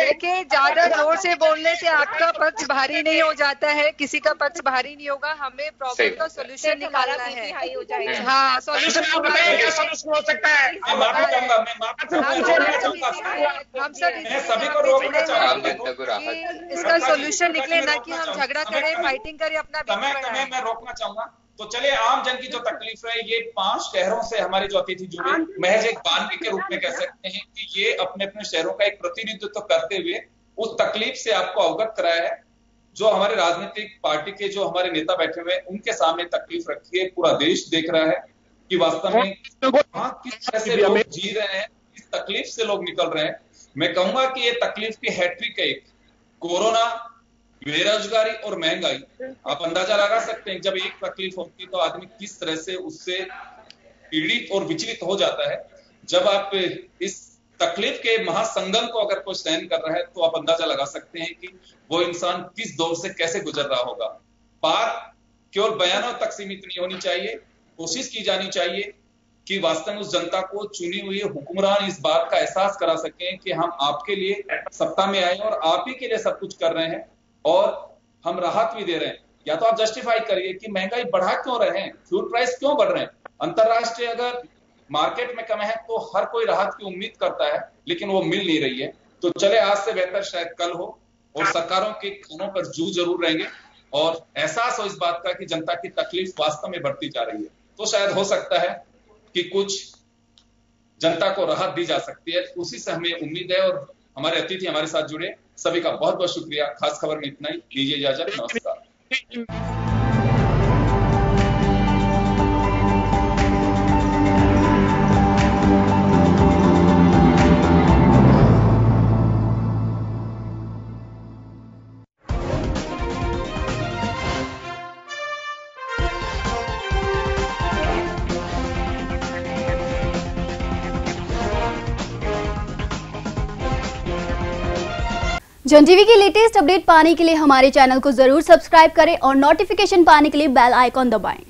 Speaker 10: देखिए, ज्यादा जोर से बोलने से आपका पक्ष भारी नहीं हो जाता है, किसी का पक्ष भारी नहीं होगा। हमें प्रॉब्लम का सोल्यूशन निकालना है। हाँ, सोल्यूशन
Speaker 17: हो सकता है।
Speaker 10: हम सब
Speaker 11: सभी को रोकना चाहूंगा,
Speaker 10: इसका सोल्यूशन निकले, ना कि हम झगड़ा करें, फाइटिंग करें, अपना
Speaker 11: मैं रोकना चाहूंगा। तो चलिए, आम जन की जो तकलीफ है, ये 5 शहरों से हमारे जो अतिथि जुड़े, महज एक बानवी के रूप में कह सकते हैं कि ये अपने अपने शहरों का एक प्रतिनिधित्व करते हुए उस तकलीफ से आपको अवगत कराया है जो हमारे राजनीतिक पार्टी के जो हमारे नेता बैठे हुए हैं उनके सामने तकलीफ रखी है। पूरा देश देख रहा है कि वास्तव में किस तरह से लोग जी रहे हैं, इस तकलीफ से लोग निकल रहे हैं। मैं कहूंगा कि ये तकलीफ की हैट्रिक है, एक कोरोना, बेरोजगारी और महंगाई। आप अंदाजा लगा सकते हैं जब एक तकलीफ होती है तो आदमी किस तरह से उससे पीड़ित और विचलित हो जाता है। जब आप इस तकलीफ के महासंगम को अगर कोई सहन कर रहा है तो आप अंदाजा लगा सकते हैं कि वो इंसान किस दौर से कैसे गुजर रहा होगा। बात केवल बयानों तक सीमित नहीं होनी चाहिए, कोशिश की जानी चाहिए कि वास्तव में उस जनता को चुनी हुई हुक्मरान इस बात का एहसास करा सकें कि हम आपके लिए सत्ता में आए और आप ही के लिए सब कुछ कर रहे हैं और हम राहत भी दे रहे हैं। या तो आप जस्टिफाई करिए कि महंगाई बढ़ा क्यों रहे हैं, फ्यूल प्राइस क्यों बढ़ रहे हैं। अंतरराष्ट्रीय अगर मार्केट में कम है तो हर कोई राहत की उम्मीद करता है, लेकिन वो मिल नहीं रही है। तो चले, आज से बेहतर शायद कल हो और सरकारों के कानों पर जू जरूर रहेंगे। और एहसास हो इस बात का कि जनता की तकलीफ वास्तव में बढ़ती जा रही है, तो शायद हो सकता है कि कुछ जनता को राहत दी जा सकती है। उसी से हमें उम्मीद है। और हमारे अतिथि हमारे साथ जुड़े, सभी का बहुत बहुत शुक्रिया। खास खबर में इतना ही, दीजिए इजाजत, नमस्कार।
Speaker 18: जन टीवी की लेटेस्ट अपडेट पाने के लिए हमारे चैनल को जरूर सब्सक्राइब करें और नोटिफिकेशन पाने के लिए बेल आइकॉन दबाएं।